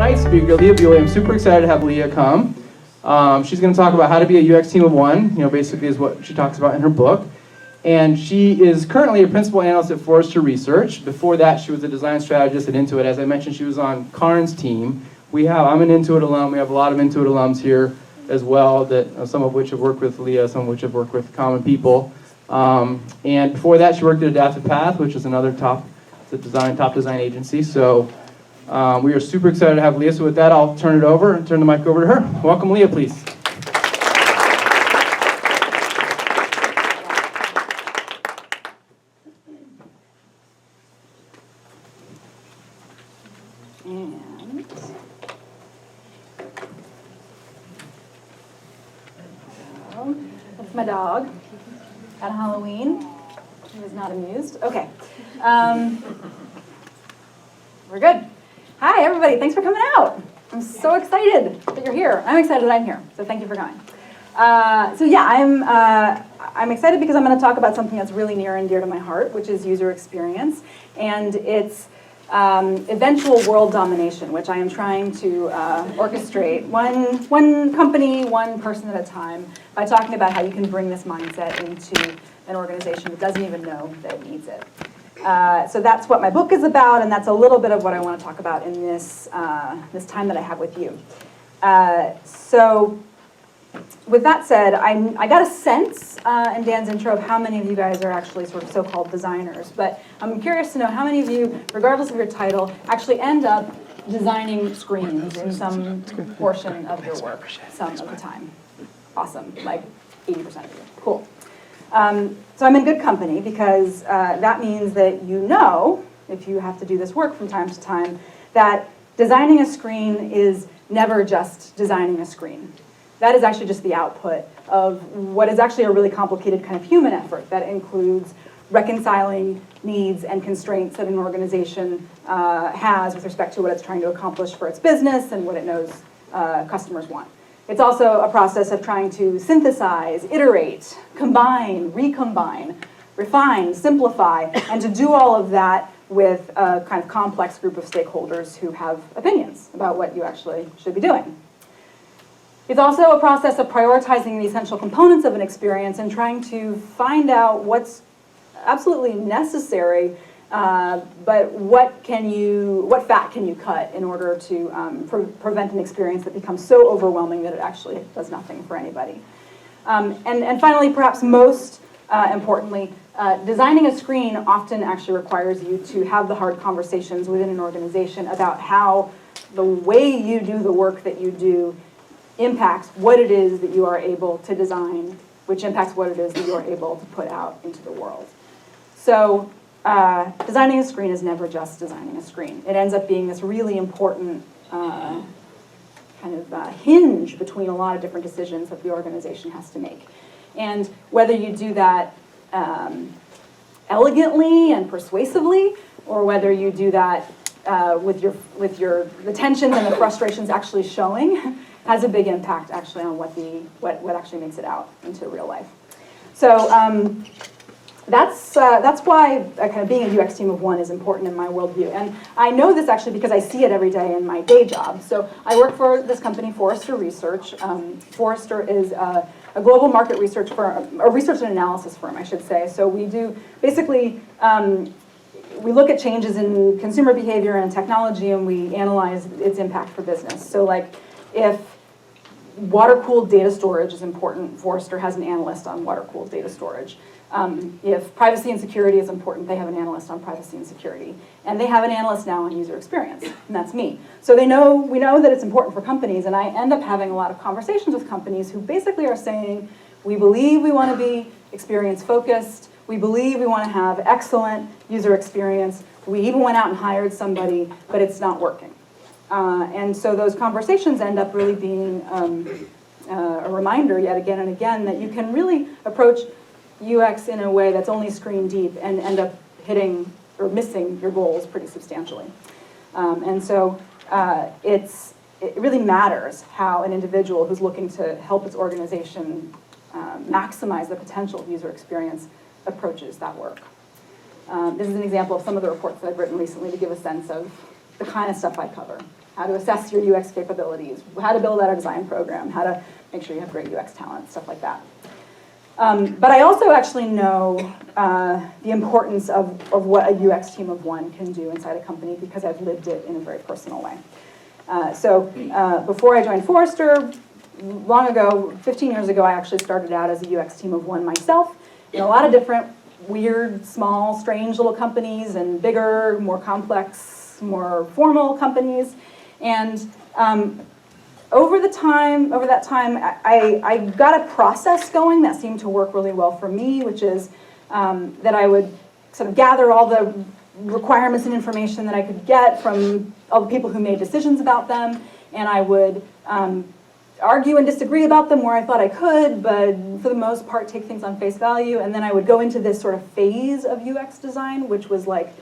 tonight's speaker, Leah Buley. I'm super excited to have Leah come. She's going to talk about how to be a UX team of one, basically is what she talks about in her book. And she is currently a principal analyst at Forrester Research. Before that, she was a design strategist at Intuit. As I mentioned, she was on Karn's team. I'm an Intuit alum. We have a lot of Intuit alums here as well, that some of which have worked with Leah, some of which have worked with Common People. And before that, she worked at Adaptive Path, which is another top design agency. So we are super excited to have Leah. So with that, I'll turn the mic over to her. Welcome, Leah, please. That's my dog at Halloween. He was not amused. Okay. We're good. Hi, everybody. Thanks for coming out. I'm so excited that you're here. I'm excited that I'm here, so thank you for coming. I'm excited because I'm going to talk about something that's really near and dear to my heart, which is user experience, and its eventual world domination, which I am trying to orchestrate one company, one person at a time, by talking about how you can bring this mindset into an organization that doesn't even know that it needs it. So that's what my book is about, and that's a little bit of what I want to talk about in this time that I have with you. So with that said, I got a sense in Dan's intro of how many of you guys are actually sort of so-called designers, but I'm curious to know how many of you, regardless of your title, actually end up designing screens in some portion of your work some of the time. Awesome, like 80% of you. Cool. So I'm in good company because that means that if you have to do this work from time to time, that designing a screen is never just designing a screen. That is actually just the output of what is actually a really complicated kind of human effort that includes reconciling needs and constraints that an organization has with respect to what it's trying to accomplish for its business and what it knows customers want. It's also a process of trying to synthesize, iterate, combine, recombine, refine, simplify, and to do all of that with a kind of complex group of stakeholders who have opinions about what you actually should be doing. It's also a process of prioritizing the essential components of an experience and trying to find out what's absolutely necessary, but what fat can you cut in order to prevent an experience that becomes so overwhelming that it actually does nothing for anybody. And finally, perhaps most importantly, designing a screen often actually requires you to have the hard conversations within an organization about how the way you do the work that you do impacts what it is that you are able to design, which impacts what it is that you are able to put out into the world. So designing a screen is never just designing a screen. It ends up being this really important hinge between a lot of different decisions that the organization has to make. And whether you do that elegantly and persuasively, or whether you do that with the tensions and the frustrations actually showing, has a big impact actually on what actually makes it out into real life. So that's why kind of being a UX team of one is important in my worldview. And I know this actually because I see it every day in my day job. So I work for this company, Forrester Research. Forrester is a global market research firm, a research and analysis firm, I should say. So we do basically, we look at changes in consumer behavior and technology, and we analyze its impact for business. So like if water-cooled data storage is important, Forrester has an analyst on water-cooled data storage. If privacy and security is important, they have an analyst on privacy and security. And they have an analyst now on user experience, and that's me. So we know that it's important for companies, and I end up having a lot of conversations with companies who basically are saying, we believe we want to be experience-focused, we believe we want to have excellent user experience, we even went out and hired somebody, but it's not working. And so those conversations end up really being a reminder yet again and again that you can really approach UX in a way that's only screen deep and end up hitting or missing your goals pretty substantially. And so it really matters how an individual who's looking to help its organization maximize the potential of user experience approaches that work. This is an example of some of the reports that I've written recently to give a sense of the kind of stuff I cover. how to assess your UX capabilities, how to build out a design program, how to make sure you have great UX talent, stuff like that. But I also actually know the importance of what a UX team of one can do inside a company because I've lived it in a very personal way. Before I joined Forrester, long ago, 15 years ago, I actually started out as a UX team of one myself in a lot of different weird, small, strange little companies and bigger, more complex, more formal companies. And over that time, I got a process going that seemed to work really well for me, which is that I would sort of gather all the requirements and information that I could get from all the people who made decisions about them, and I would argue and disagree about them where I thought I could, but for the most part take things on face value, and then I would go into this sort of phase of UX design, which was like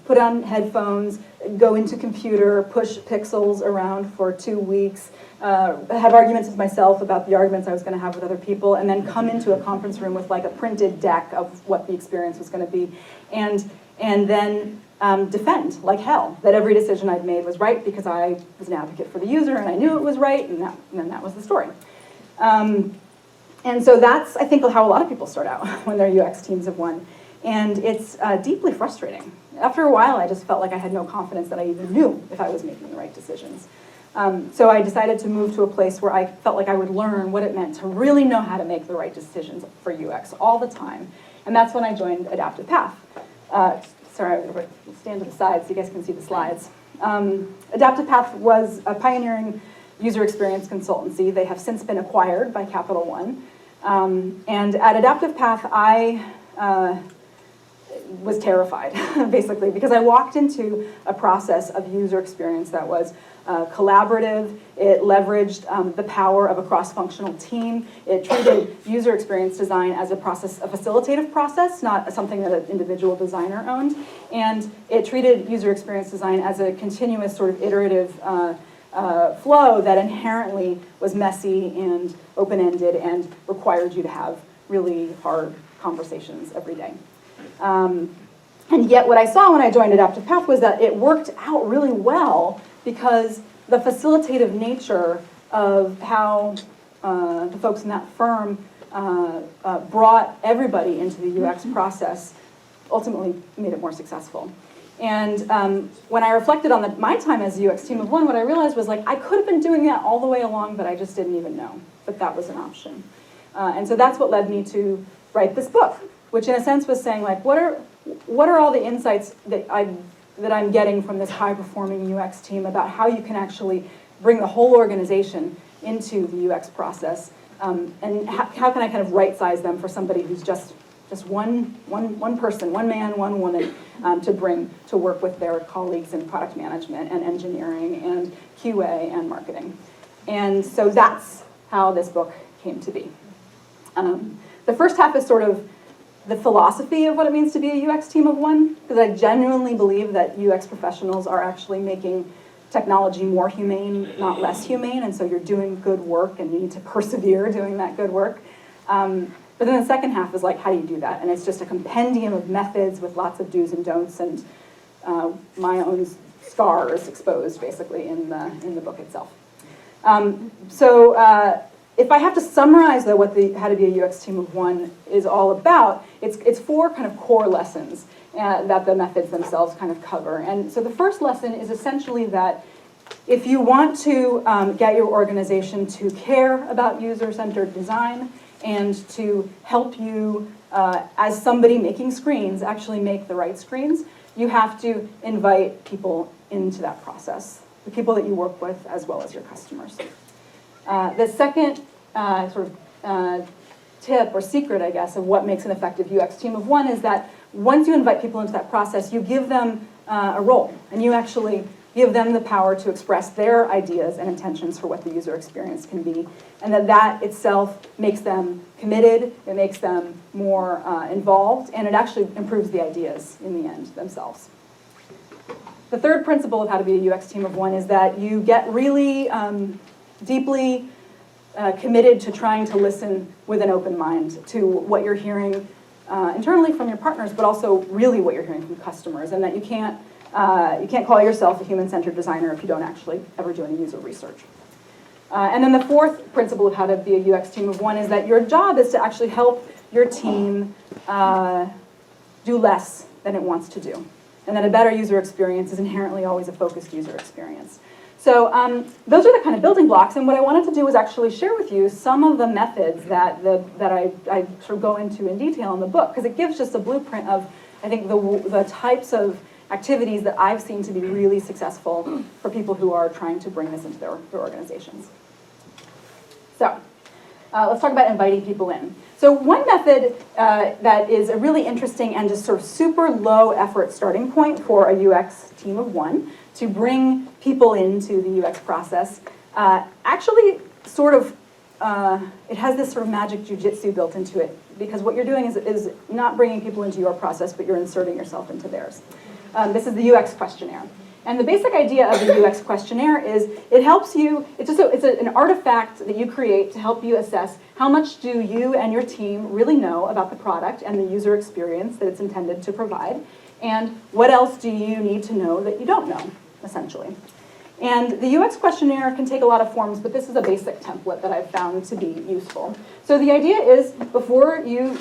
put on headphones, go into computer, push pixels around for 2 weeks, have arguments with myself about the arguments I was going to have with other people, and then come into a conference room with like a printed deck of what the experience was going to be, and then defend like hell that every decision I'd made was right because I was an advocate for the user and I knew it was right, and then that was the story. And so that's, I think, how a lot of people start out when they're UX teams of one. And it's deeply frustrating. After a while, I just felt like I had no confidence that I even knew if I was making the right decisions. So I decided to move to a place where I felt like I would learn what it meant to really know how to make the right decisions for UX all the time. And that's when I joined Adaptive Path. Sorry, I'm going to stand to the side so you guys can see the slides. Adaptive Path was a pioneering user experience consultancy. They have since been acquired by Capital One. And at Adaptive Path, I was terrified, basically, because I walked into a process of user experience that was collaborative. It leveraged the power of a cross-functional team. It treated user experience design as a facilitative process, not something that an individual designer owned. And it treated user experience design as a continuous sort of iterative flow that inherently was messy and open-ended and required you to have really hard conversations every day. And yet what I saw when I joined Adaptive Path was that it worked out really well because the facilitative nature of how the folks in that firm brought everybody into the UX process ultimately made it more successful. And when I reflected on my time as a UX team of one, what I realized was like I could have been doing that all the way along, but I just didn't even know that was an option. And so that's what led me to write this book, which in a sense was saying like, what are all the insights that I'm getting from this high-performing UX team about how you can actually bring the whole organization into the UX process, and how can I kind of right-size them for somebody who's just one person, one man, one woman, to bring to work with their colleagues in product management and engineering and QA and marketing. And so that's how this book came to be. The first half is sort of the philosophy of what it means to be a UX team of one, because I genuinely believe that UX professionals are actually making technology more humane, not less humane, and so you're doing good work and you need to persevere doing that good work. But then the second half is like, how do you do that? And it's just a compendium of methods with lots of do's and don'ts and my own scars exposed, basically, in the book itself. If I have to summarize, though, what how to be a UX team of one is all about, it's 4 kind of core lessons that the methods themselves kind of cover. And so the first lesson is essentially that if you want to get your organization to care about user-centered design and to help you, as somebody making screens, actually make the right screens, you have to invite people into that process, the people that you work with as well as your customers. The second tip or secret, I guess, of what makes an effective UX team of one is that once you invite people into that process, you give them a role, and you actually give them the power to express their ideas and intentions for what the user experience can be, and that itself makes them committed, it makes them more involved, and it actually improves the ideas in the end themselves. The third principle of how to be a UX team of one is that you get really deeply committed to trying to listen with an open mind to what you're hearing internally from your partners, but also really what you're hearing from customers, and that you can't You can't call yourself a human-centered designer if you don't actually ever do any user research. And then the fourth principle of how to be a UX team of one is that your job is to actually help your team do less than it wants to do. And that a better user experience is inherently always a focused user experience. So those are the kind of building blocks, and what I wanted to do was actually share with you some of the methods that I sort of go into in detail in the book, because it gives just a blueprint of, I think, the types of activities that I've seen to be really successful for people who are trying to bring this into their organizations. So let's talk about inviting people in. So one method that is a really interesting and just sort of super low effort starting point for a UX team of one to bring people into the UX process, actually sort of, it has this sort of magic jujitsu built into it, because what you're doing is not bringing people into your process, but you're inserting yourself into theirs. This is the UX questionnaire. And the basic idea of the UX questionnaire is it helps you, it's an artifact that you create to help you assess how much do you and your team really know about the product and the user experience that it's intended to provide, and what else do you need to know that you don't know, essentially. And the UX questionnaire can take a lot of forms, but this is a basic template that I've found to be useful. So the idea is, before you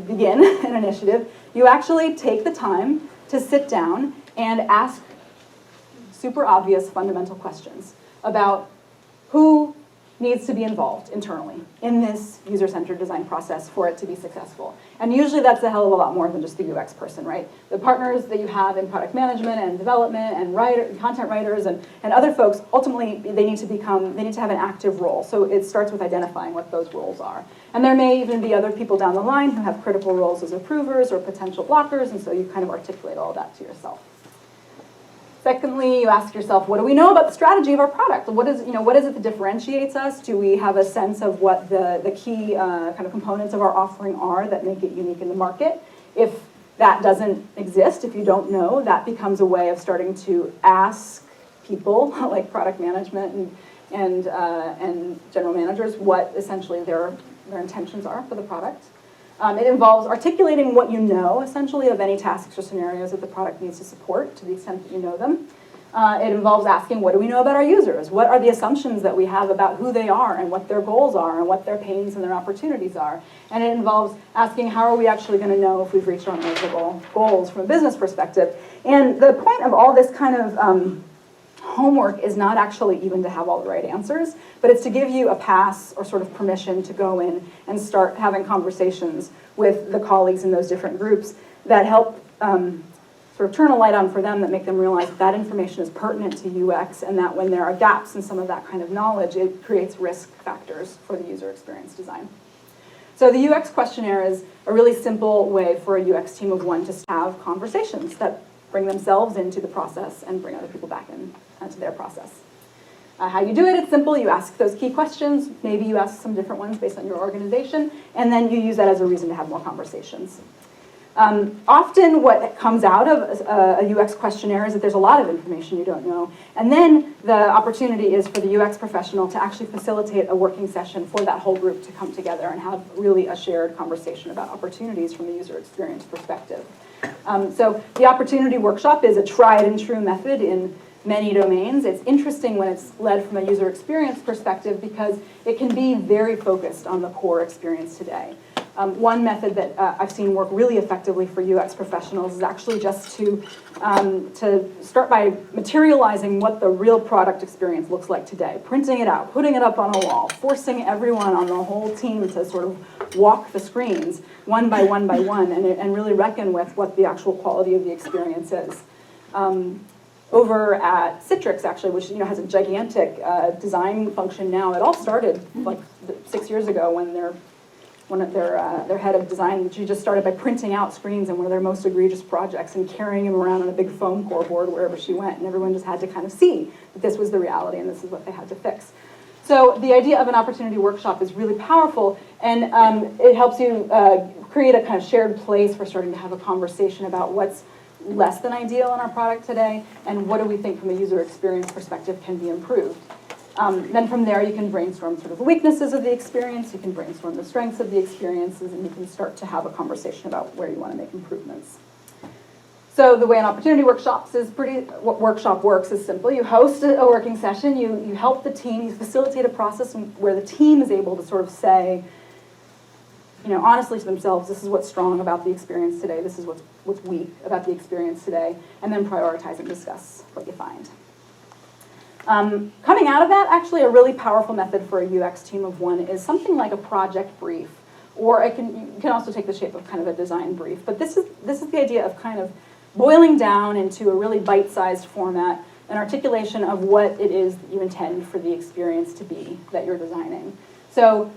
begin an initiative, you actually take the time to sit down and ask super obvious fundamental questions about who needs to be involved internally in this user-centered design process for it to be successful. And usually that's a hell of a lot more than just the UX person, right? The partners that you have in product management and development and content writers and other folks, ultimately they need to have an active role. So it starts with identifying what those roles are. And there may even be other people down the line who have critical roles as approvers or potential blockers, and so you kind of articulate all of that to yourself. Secondly, you ask yourself, what do we know about the strategy of our product? What is it that differentiates us? Do we have a sense of what the key kind of components of our offering are that make it unique in the market? If that doesn't exist, if you don't know, that becomes a way of starting to ask people, like product management and general managers, what essentially their intentions are for the product. It involves articulating what you know, essentially, of any tasks or scenarios that the product needs to support, to the extent that you know them. It involves asking, what do we know about our users? What are the assumptions that we have about who they are and what their goals are and what their pains and their opportunities are? And it involves asking, how are we actually going to know if we've reached our measurable goals from a business perspective? And the point of all this kind of homework is not actually even to have all the right answers, but it's to give you a pass or sort of permission to go in and start having conversations with the colleagues in those different groups that help sort of turn a light on for them, that make them realize that information is pertinent to UX, and that when there are gaps in some of that kind of knowledge, it creates risk factors for the user experience design. So the UX questionnaire is a really simple way for a UX team of one to have conversations that bring themselves into the process and bring other people back into their process. How you do it, it's simple. You ask those key questions. Maybe you ask some different ones based on your organization, and then you use that as a reason to have more conversations. Often what comes out of a UX questionnaire is that there's a lot of information you don't know, and then the opportunity is for the UX professional to actually facilitate a working session for that whole group to come together and have really a shared conversation about opportunities from a user experience perspective. So the opportunity workshop is a tried and true method in many domains. It's interesting when it's led from a user experience perspective because it can be very focused on the core experience today. One method that I've seen work really effectively for UX professionals is actually just to start by materializing what the real product experience looks like today, printing it out, putting it up on a wall, forcing everyone on the whole team to sort of walk the screens one by one by one and really reckon with what the actual quality of the experience is. Over at Citrix, actually, which has a gigantic design function now, it all started like 6 years ago when their head of design, she just started by printing out screens in one of their most egregious projects and carrying them around on a big foam core board wherever she went, and everyone just had to kind of see that this was the reality and this is what they had to fix. So the idea of an opportunity workshop is really powerful, and it helps you create a kind of shared place for starting to have a conversation about what's less than ideal in our product today, and what do we think from a user experience perspective can be improved. Then from there you can brainstorm sort of the weaknesses of the experience, you can brainstorm the strengths of the experiences, and you can start to have a conversation about where you want to make improvements. So the way an opportunity workshop works is simple. You host a working session, you help the team, you facilitate a process where the team is able to sort of say, honestly to themselves, this is what's strong about the experience today, this is what's weak about the experience today, and then prioritize and discuss what you find. Coming out of that, actually a really powerful method for a UX team of one is something like a project brief, or you can also take the shape of kind of a design brief. But this is the idea of kind of boiling down into a really bite-sized format, an articulation of what it is that you intend for the experience to be that you're designing. So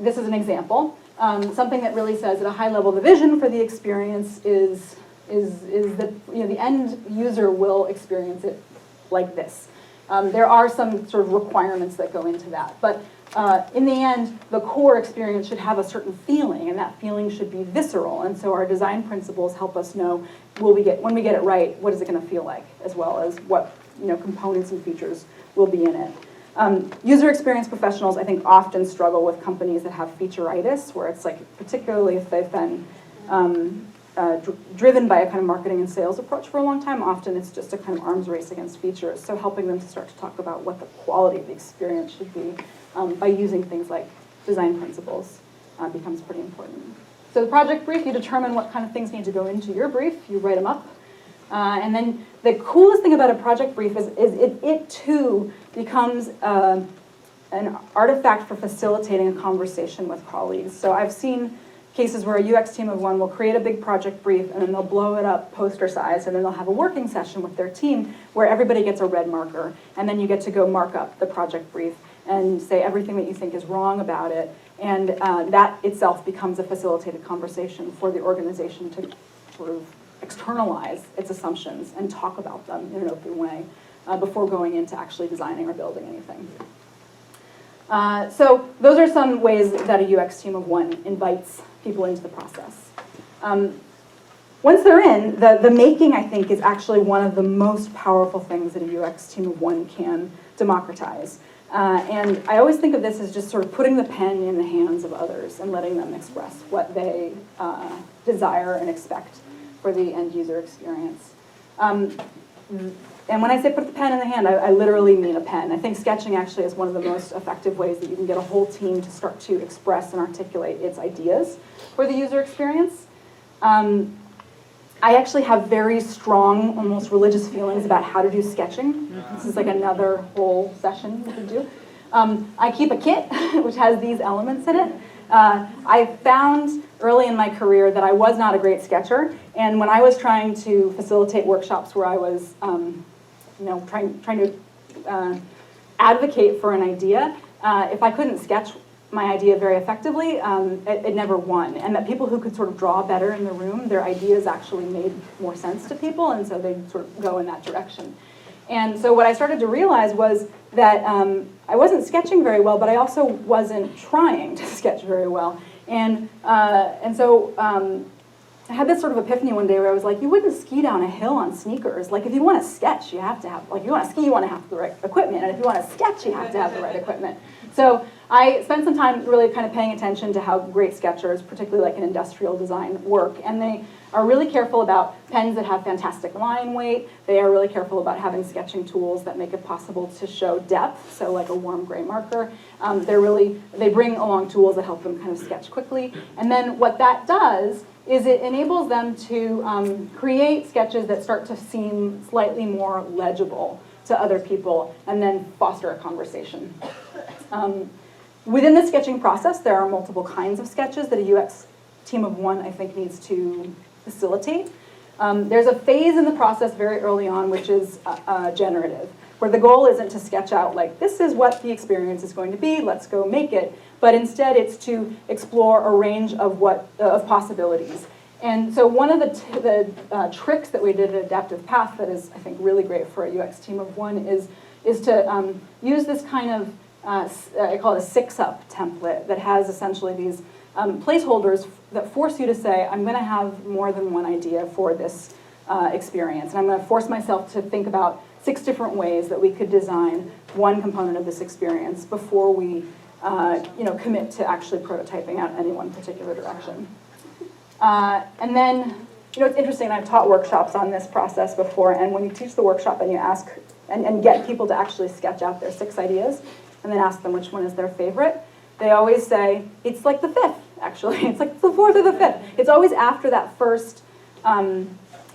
this is an example. Something that really says at a high level the vision for the experience is that the end user will experience it like this. There are some sort of requirements that go into that, but in the end, the core experience should have a certain feeling, and that feeling should be visceral. And so our design principles help us know when we get it right, what is it going to feel like, as well as what components and features will be in it. User experience professionals, I think, often struggle with companies that have featureitis, where it's like, particularly if they've been driven by a kind of marketing and sales approach for a long time, often it's just a kind of arms race against features. So helping them to start to talk about what the quality of the experience should be by using things like design principles becomes pretty important. So the project brief, you determine what kind of things need to go into your brief, you write them up. And then the coolest thing about a project brief is it too becomes an artifact for facilitating a conversation with colleagues. So I've seen cases where a UX team of one will create a big project brief and then they'll blow it up poster size, and then they'll have a working session with their team where everybody gets a red marker, and then you get to go mark up the project brief and say everything that you think is wrong about it, and that itself becomes a facilitated conversation for the organization to sort of externalize its assumptions and talk about them in an open way before going into actually designing or building anything. So those are some ways that a UX team of one invites people into the process. Once they're in, the making, I think, is actually one of the most powerful things that a UX team of one can democratize. And I always think of this as just sort of putting the pen in the hands of others and letting them express what they desire and expect for the end user experience. And when I say put the pen in the hand, I literally mean a pen. I think sketching actually is one of the most effective ways that you can get a whole team to start to express and articulate its ideas for the user experience. I actually have very strong, almost religious feelings about how to do sketching. This is like another whole session we could do. I keep a kit which has these elements in it. I found early in my career that I was not a great sketcher, and when I was trying to facilitate workshops where I was trying to advocate for an idea, if I couldn't sketch my idea very effectively, it never won. And that people who could sort of draw better in the room, their ideas actually made more sense to people, and so they'd sort of go in that direction. And so what I started to realize was that I wasn't sketching very well, but I also wasn't trying to sketch very well. And so I had this sort of epiphany one day where I was like, you wouldn't ski down a hill on sneakers. Like, if you want to sketch, you have to have, like, if you want to ski, you want to have the right equipment. And if you want to sketch, you have to have the right equipment. So I spent some time really kind of paying attention to how great sketchers, particularly like in industrial design, work. And they are really careful about pens that have fantastic line weight. They are really careful about having sketching tools that make it possible to show depth, so like a warm gray marker. They bring along tools that help them kind of sketch quickly. And then what that does is it enables them to create sketches that start to seem slightly more legible to other people and then foster a conversation. Within the sketching process, there are multiple kinds of sketches that a UX team of one, I think, needs to facilitate. There's a phase in the process very early on, which is generative, where the goal isn't to sketch out like, this is what the experience is going to be, let's go make it, but instead it's to explore a range of possibilities. And so one of the tricks that we did at Adaptive Path that is, I think, really great for a UX team of one is to use this kind of, I call it a 6-up template that has essentially these placeholders that force you to say, I'm going to have more than one idea for this experience. And I'm going to force myself to think about 6 different ways that we could design one component of this experience before we commit to actually prototyping out any one particular direction. And then it's interesting, I've taught workshops on this process before, and when you teach the workshop and you ask, and get people to actually sketch out their 6 ideas, and then ask them which one is their favorite, they always say, it's like the 5th, actually. It's like the 4th or the 5th. It's always after that first kind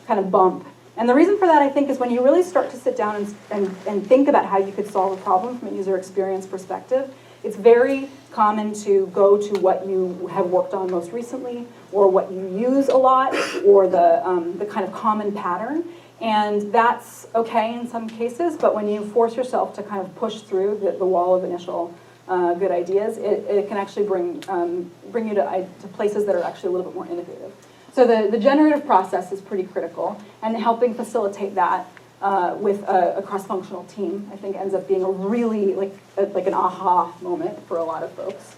of bump. And the reason for that, I think, is when you really start to sit down and think about how you could solve a problem from a user experience perspective, it's very common to go to what you have worked on most recently, or what you use a lot, or the kind of common pattern. And that's okay in some cases, but when you force yourself to kind of push through the wall of initial good ideas, it can actually bring you to places that are actually a little bit more innovative. So the generative process is pretty critical, and helping facilitate that with a cross-functional team, I think, ends up being a really, like an aha moment for a lot of folks.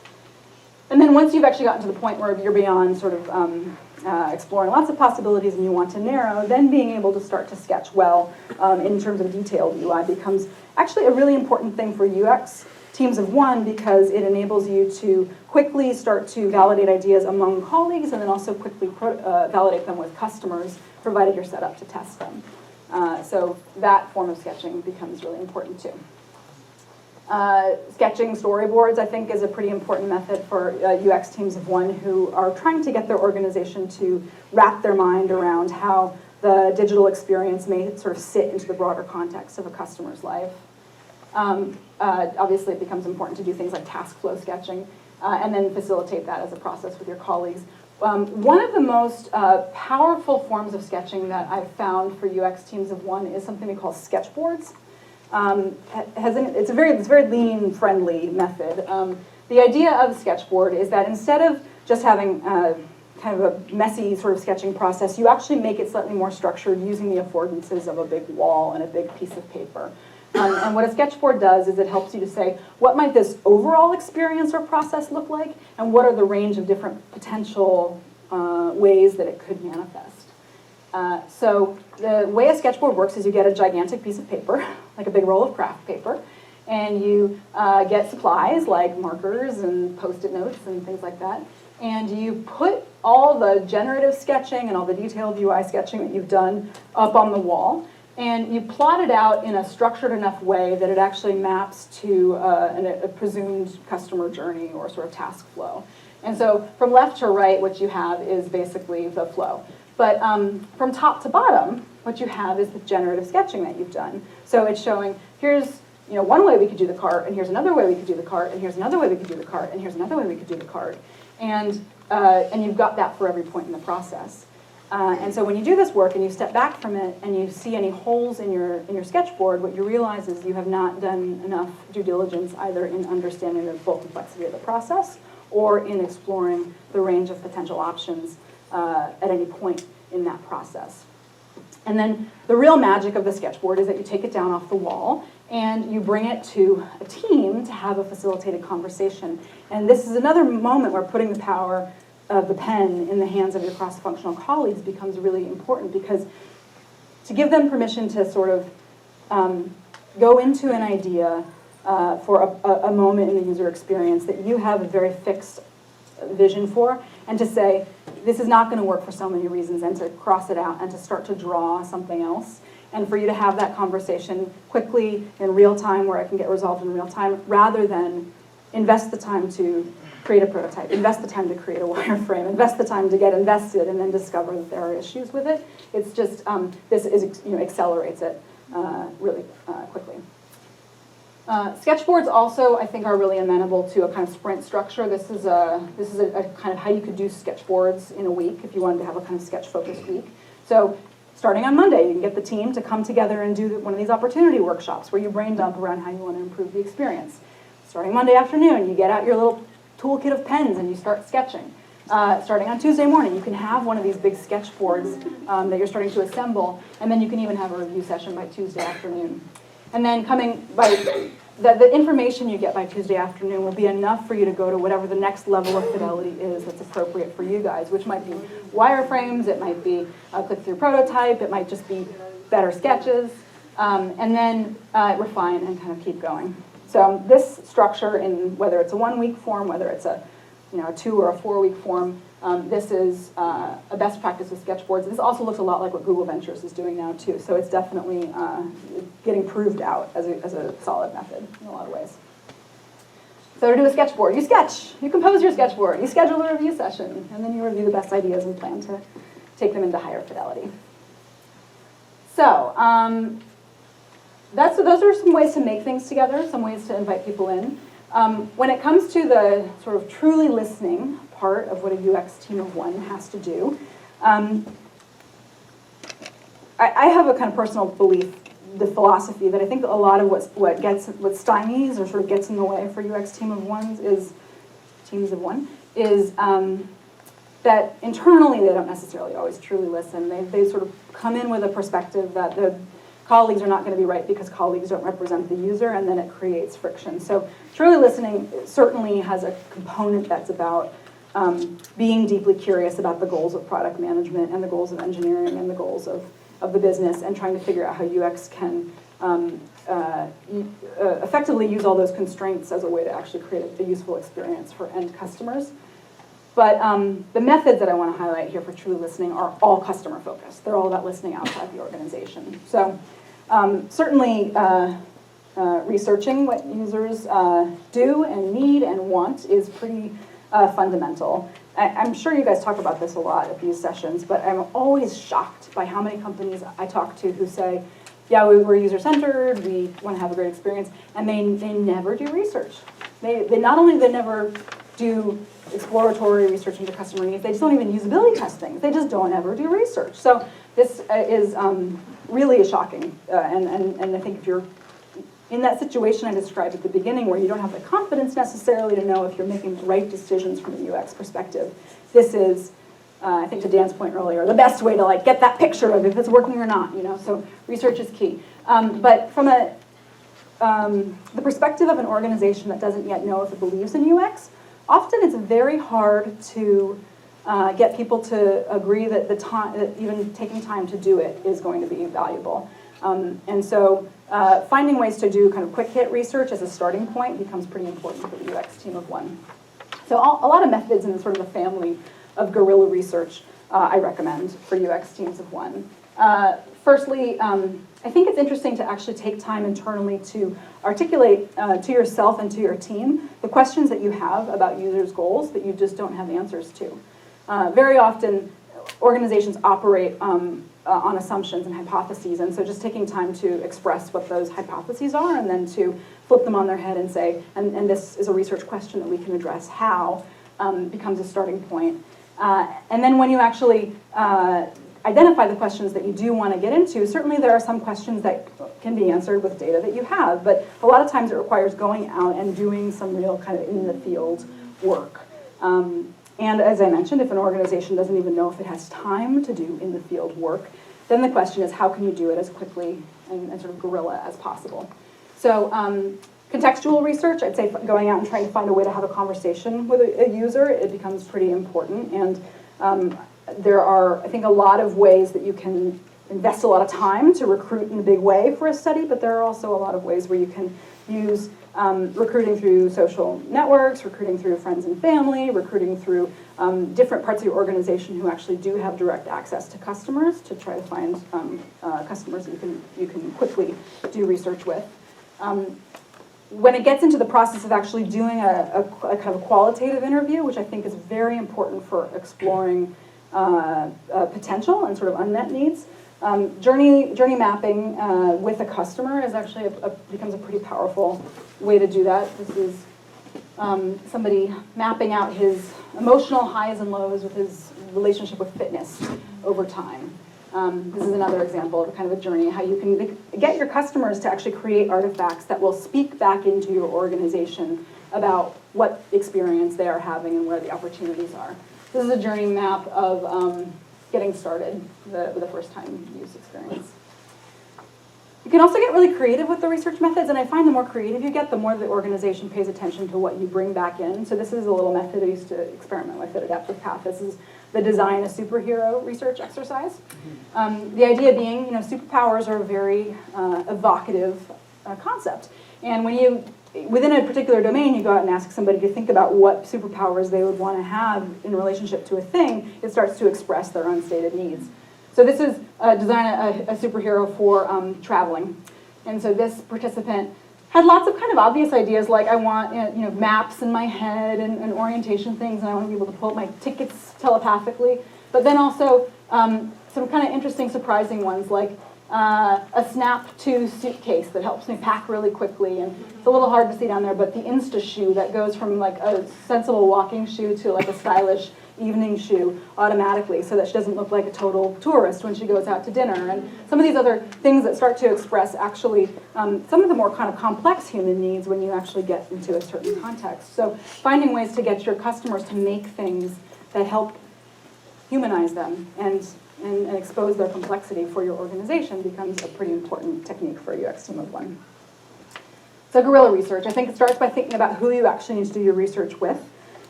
And then once you've actually gotten to the point where you're beyond sort of exploring lots of possibilities and you want to narrow, then being able to start to sketch well in terms of detailed UI becomes actually a really important thing for UX teams of one, because it enables you to quickly start to validate ideas among colleagues, and then also quickly validate them with customers, provided you're set up to test them. So that form of sketching becomes really important too. Sketching storyboards, I think, is a pretty important method for UX teams of one who are trying to get their organization to wrap their mind around how the digital experience may sort of sit into the broader context of a customer's life. Obviously, it becomes important to do things like task flow sketching, and then facilitate that as a process with your colleagues. One of the most powerful forms of sketching that I've found for UX teams of one is something we call sketchboards. It's a very lean-friendly method. The idea of sketchboard is that instead of just having kind of a messy sort of sketching process, you actually make it slightly more structured using the affordances of a big wall and a big piece of paper. And what a sketchboard does is it helps you to say, what might this overall experience or process look like, and what are the range of different potential ways that it could manifest. So the way a sketchboard works is you get a gigantic piece of paper, like a big roll of craft paper, and you get supplies like markers and Post-it notes and things like that, and you put all the generative sketching and all the detailed UI sketching that you've done up on the wall, and you plot it out in a structured enough way that it actually maps to a presumed customer journey or sort of task flow. And so from left to right, what you have is basically the flow. But from top to bottom, what you have is the generative sketching that you've done. So it's showing, here's one way we could do the cart, and here's another way we could do the cart, and here's another way we could do the cart, and here's another way we could do the cart. And you've got that for every point in the process. And so when you do this work and you step back from it and you see any holes in your sketchboard, what you realize is you have not done enough due diligence either in understanding the full complexity of the process or in exploring the range of potential options at any point in that process. And then the real magic of the sketchboard is that you take it down off the wall and you bring it to a team to have a facilitated conversation. And this is another moment where putting the power of the pen in the hands of your cross-functional colleagues becomes really important, because to give them permission to sort of go into an idea for a moment in the user experience that you have a very fixed vision for, and to say, this is not going to work for so many reasons, and to cross it out and to start to draw something else, and for you to have that conversation quickly in real time where it can get resolved in real time, rather than invest the time to create a prototype, invest the time to create a wireframe, invest the time to get invested, and then discover that there are issues with it. It's just, this is, accelerates it really quickly. Sketchboards also, I think, are really amenable to a kind of sprint structure. This is a kind of how you could do sketchboards in a week if you wanted to have a kind of sketch-focused week. So starting on Monday, you can get the team to come together and do one of these opportunity workshops where you brain dump around how you want to improve the experience. Starting Monday afternoon, you get out your little toolkit of pens and you start sketching. Starting on Tuesday morning, you can have one of these big sketchboards that you're starting to assemble, and then you can even have a review session by Tuesday afternoon. And then the information you get by Tuesday afternoon will be enough for you to go to whatever the next level of fidelity is that's appropriate for you guys, which might be wireframes, it might be a click-through prototype, it might just be better sketches, and then refine and kind of keep going. So this structure, in whether it's a 1 week form, whether it's a 2 or a 4 week form, This is a best practice with sketchboards. This also looks a lot like what Google Ventures is doing now too, so it's definitely getting proved out as a solid method in a lot of ways. So to do a sketchboard, you sketch, you compose your sketchboard, you schedule a review session, and then you review the best ideas and plan to take them into higher fidelity. So those are some ways to make things together, some ways to invite people in. When it comes to the sort of truly listening part of what a UX team of one has to do, I have a kind of personal belief, the philosophy that I think a lot of what stymies or sort of gets in the way for UX teams of one is that internally they don't necessarily always truly listen. They sort of come in with a perspective that the colleagues are not going to be right because colleagues don't represent the user, and then it creates friction. So truly listening certainly has a component that's about being deeply curious about the goals of product management and the goals of engineering and the goals of the business, and trying to figure out how UX can effectively use all those constraints as a way to actually create a useful experience for end customers. But the methods that I want to highlight here for truly listening are all customer focused. They're all about listening outside the organization. So certainly researching what users do and need and want is pretty fundamental. I'm sure you guys talk about this a lot at these sessions, but I'm always shocked by how many companies I talk to who say, yeah, we're user-centered, we want to have a great experience, and they never do research. They never do exploratory research into customer needs, they just don't even usability test things. They just don't ever do research. So this is really shocking, and I think if you're in that situation I described at the beginning where you don't have the confidence necessarily to know if you're making the right decisions from a UX perspective, this is, I think to Dan's point earlier, the best way to like get that picture of if it's working or not, you know, so research is key. But from the perspective of an organization that doesn't yet know if it believes in UX, often it's very hard to get people to agree that that even taking time to do it is going to be valuable. And so finding ways to do kind of quick hit research as a starting point becomes pretty important for the UX team of one. So a lot of methods in sort of a family of guerrilla research I recommend for UX teams of one. Firstly, I think it's interesting to actually take time internally to articulate to yourself and to your team the questions that you have about users' goals that you just don't have answers to. Very often, organizations operate on assumptions and hypotheses, and so just taking time to express what those hypotheses are and then to flip them on their head and say, and this is a research question that we can address how, becomes a starting point. And then when you actually identify the questions that you do want to get into, certainly there are some questions that can be answered with data that you have, but a lot of times it requires going out and doing some real kind of in the field work. And as I mentioned, if an organization doesn't even know if it has time to do in the field work, then the question is how can you do it as quickly and sort of guerrilla as possible. So contextual research, I'd say going out and trying to find a way to have a conversation with a user, it becomes pretty important. And there are, I think, a lot of ways that you can invest a lot of time to recruit in a big way for a study, but there are also a lot of ways where you can use recruiting through social networks, recruiting through friends and family, recruiting through different parts of your organization who actually do have direct access to customers to try to find customers that you can quickly do research with. When it gets into the process of actually doing a kind of a qualitative interview, which I think is very important for exploring potential and sort of unmet needs, journey mapping with a customer is actually becomes a pretty powerful way to do that. This is somebody mapping out his emotional highs and lows with his relationship with fitness over time. This is another example of kind of a journey, how you can get your customers to actually create artifacts that will speak back into your organization about what experience they are having and where the opportunities are. This is a journey map of getting started with the first time use experience. You can also get really creative with the research methods, and I find the more creative you get, the more the organization pays attention to what you bring back in. So this is a little method I used to experiment with at Adaptive Path. This is the design a superhero research exercise. The idea being, superpowers are a very evocative concept. And when you within a particular domain, you go out and ask somebody to think about what superpowers they would want to have in relationship to a thing, it starts to express their unstated needs. So this is design a superhero for traveling. And so this participant had lots of kind of obvious ideas, like I want maps in my head and orientation things, and I want to be able to pull up my tickets telepathically. But then also some kind of interesting, surprising ones, like a Snap 2 suitcase that helps me pack really quickly, and it's a little hard to see down there, but the Insta shoe that goes from like a sensible walking shoe to like a stylish evening shoe automatically, so that she doesn't look like a total tourist when she goes out to dinner, and some of these other things that start to express actually some of the more kind of complex human needs when you actually get into a certain context. So finding ways to get your customers to make things that help humanize them and expose their complexity for your organization becomes a pretty important technique for a UX team of one. So guerrilla research, I think it starts by thinking about who you actually need to do your research with.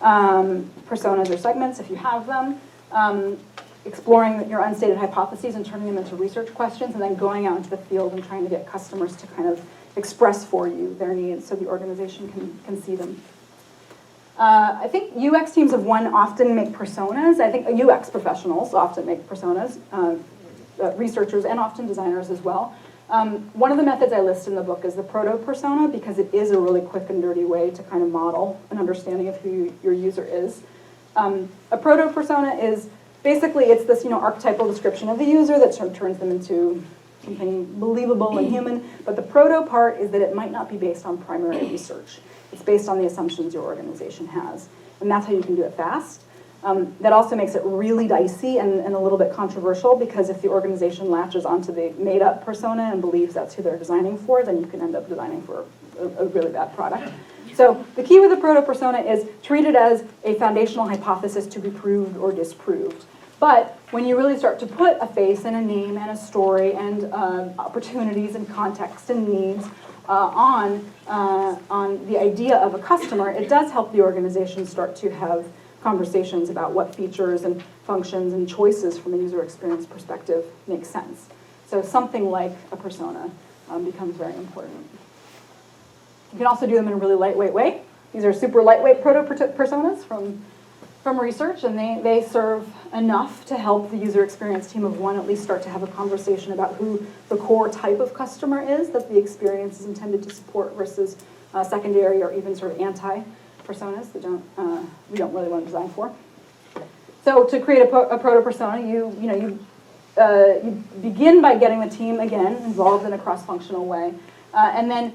Personas or segments, if you have them. Exploring your unstated hypotheses and turning them into research questions, and then going out into the field and trying to get customers to kind of express for you their needs so the organization can see them. I think UX teams of one often make personas. I think UX professionals often make personas, researchers and often designers as well. One of the methods I list in the book is the proto-persona, because it is a really quick and dirty way to kind of model an understanding of who your user is. A proto-persona is basically, it's this archetypal description of the user that sort of turns them into something believable and human, but the proto part is that it might not be based on primary research. It's based on the assumptions your organization has, and that's how you can do it fast. That also makes it really dicey and a little bit controversial, because if the organization latches onto the made-up persona and believes that's who they're designing for, then you can end up designing for a really bad product. So the key with the proto-persona is treat it as a foundational hypothesis to be proved or disproved. But when you really start to put a face and a name and a story and opportunities and context and needs on the idea of a customer, it does help the organization start to have conversations about what features and functions and choices from a user experience perspective make sense. So something like a persona becomes very important. You can also do them in a really lightweight way. These are super lightweight proto-personas from research, and they serve enough to help the user experience team of one at least start to have a conversation about who the core type of customer is that the experience is intended to support versus secondary or even sort of anti-personas that we don't really want to design for. So to create a proto-persona, you begin by getting the team, again, involved in a cross-functional way, and then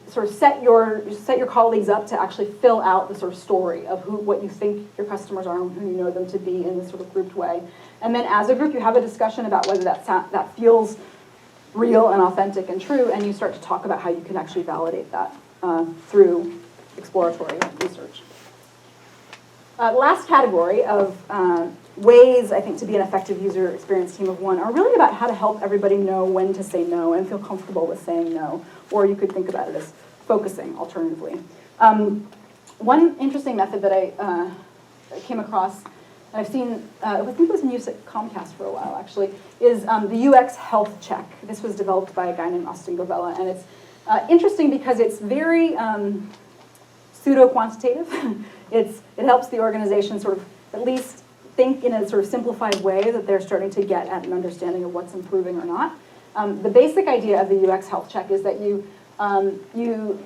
sort of set your colleagues up to actually fill out the sort of story of what you think your customers are and who you know them to be in this sort of grouped way. And then as a group, you have a discussion about whether that feels real and authentic and true, and you start to talk about how you can actually validate that through exploratory research. The last category of ways, I think, to be an effective user experience team of one are really about how to help everybody know when to say no and feel comfortable with saying no. Or you could think about it as focusing, alternatively. One interesting method that I came across, and I've seen, I think it was in use at Comcast for a while, actually, is the UX health check. This was developed by a guy named Austin Govella, and it's interesting because it's very pseudo-quantitative. It helps the organization sort of at least think in a sort of simplified way that they're starting to get at an understanding of what's improving or not. The basic idea of the UX health check is that you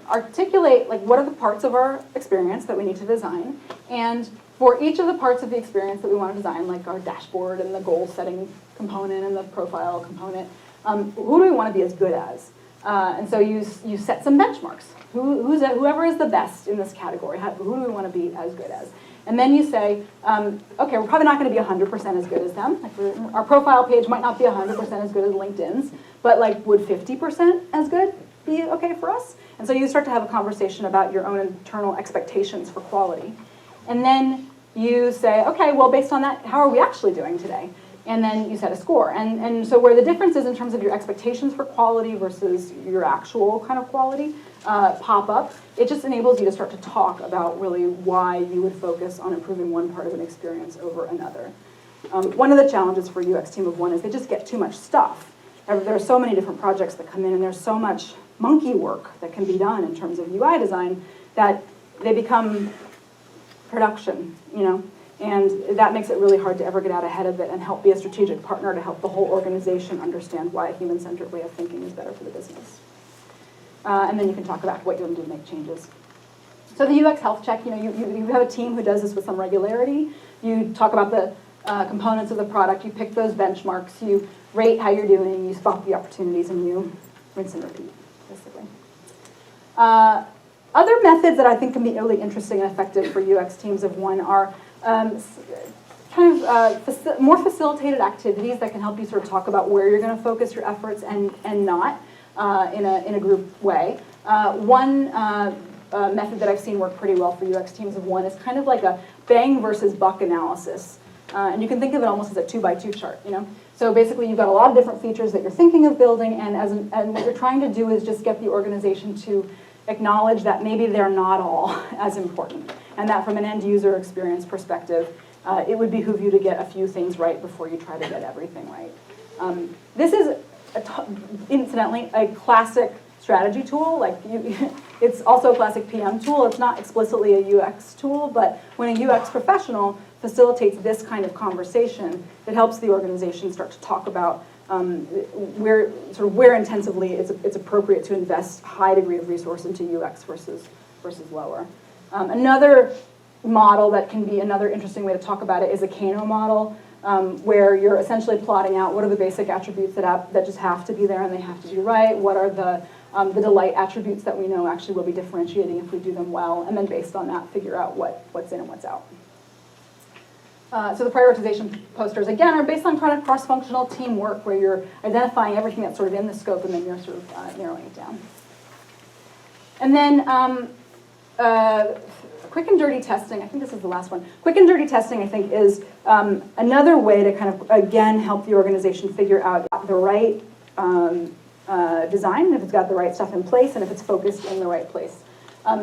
articulate like what are the parts of our experience that we need to design, and for each of the parts of the experience that we want to design, like our dashboard and the goal setting component and the profile component, who do we want to be as good as? And so you set some benchmarks. Whoever is the best in this category, who do we want to be as good as? And then you say, okay, we're probably not going to be 100% as good as them. Like our profile page might not be 100% as good as LinkedIn's, but like would 50% as good be okay for us? And so you start to have a conversation about your own internal expectations for quality. And then you say, okay, well, based on that, how are we actually doing today? And then you set a score. And so where the difference is in terms of your expectations for quality versus your actual kind of quality pop up, it just enables you to start to talk about really why you would focus on improving one part of an experience over another. One of the challenges for UX team of one is they just get too much stuff. there are so many different projects that come in, and there's so much monkey work that can be done in terms of UI design that they become production, and that makes it really hard to ever get out ahead of it and help be a strategic partner to help the whole organization understand why a human-centered way of thinking is better for the business. And then you can talk about what you're going to do to make changes. So the UX health check, you have a team who does this with some regularity. You talk about the components of the product, you pick those benchmarks, you rate how you're doing, you spot the opportunities, and you rinse and repeat, basically. Other methods that I think can be really interesting and effective for UX teams of one are more facilitated activities that can help you sort of talk about where you're going to focus your efforts and not in a group way. One method that I've seen work pretty well for UX teams of one is kind of like a bang versus buck analysis. And you can think of it almost as a 2x2 chart, So basically you've got a lot of different features that you're thinking of building, and what you're trying to do is just get the organization to acknowledge that maybe they're not all as important, and that from an end user experience perspective, it would behoove you to get a few things right before you try to get everything right. This is, incidentally, a classic strategy tool. It's also a classic PM tool. It's not explicitly a UX tool, but when a UX professional facilitates this kind of conversation, it helps the organization start to talk about where intensively it's appropriate to invest a high degree of resource into UX versus lower. Another model that can be another interesting way to talk about it is a Kano model, where you're essentially plotting out what are the basic attributes that just have to be there and they have to be right, what are the delight attributes that we know actually will be differentiating if we do them well, and then based on that figure out what's in and what's out. So the prioritization posters, again, are based on kind of cross-functional teamwork where you're identifying everything that's sort of in the scope and then you're sort of narrowing it down. And then quick and dirty testing, I think this is the last one. Quick and dirty testing, I think, is another way to kind of, again, help the organization figure out the right design, if it's got the right stuff in place, and if it's focused in the right place.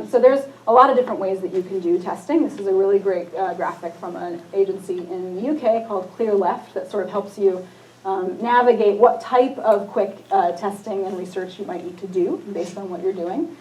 So there's a lot of different ways that you can do testing. This is a really great graphic from an agency in the UK called Clear Left that sort of helps you navigate what type of quick testing and research you might need to do based on what you're doing.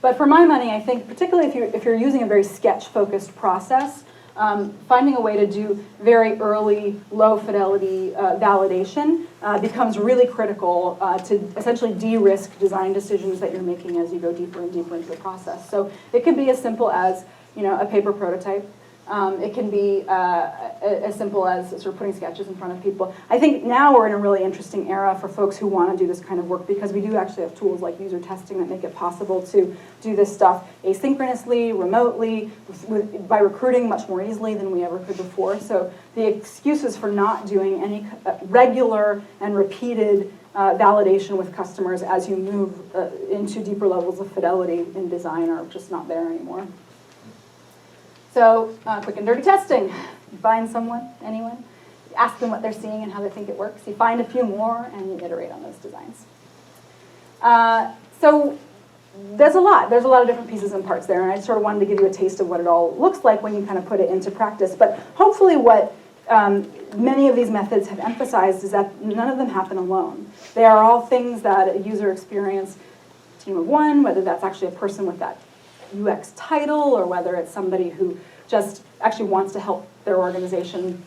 But for my money, I think particularly if you're using a very sketch-focused process, finding a way to do very early, low-fidelity validation becomes really critical to essentially de-risk design decisions that you're making as you go deeper and deeper into the process. So it can be as simple as a paper prototype. It can be as simple as sort of putting sketches in front of people. I think now we're in a really interesting era for folks who want to do this kind of work because we do actually have tools like user testing that make it possible to do this stuff asynchronously, remotely, by recruiting much more easily than we ever could before. So the excuses for not doing any regular and repeated validation with customers as you move into deeper levels of fidelity in design are just not there anymore. So, quick and dirty testing. You find someone, anyone, you ask them what they're seeing and how they think it works. You find a few more and you iterate on those designs. So, there's a lot of different pieces and parts there, and I sort of wanted to give you a taste of what it all looks like when you kind of put it into practice. But hopefully what many of these methods have emphasized is that none of them happen alone. They are all things that a user experience team of one, whether that's actually a person with that UX title or whether it's somebody who just actually wants to help their organization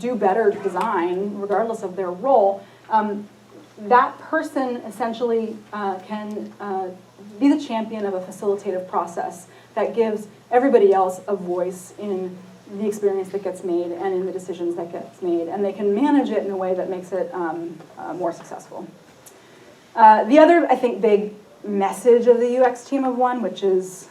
do better design regardless of their role, that person essentially can be the champion of a facilitative process that gives everybody else a voice in the experience that gets made and in the decisions that gets made, and they can manage it in a way that makes it more successful. The other, I think, big message of the UX team of one, which is,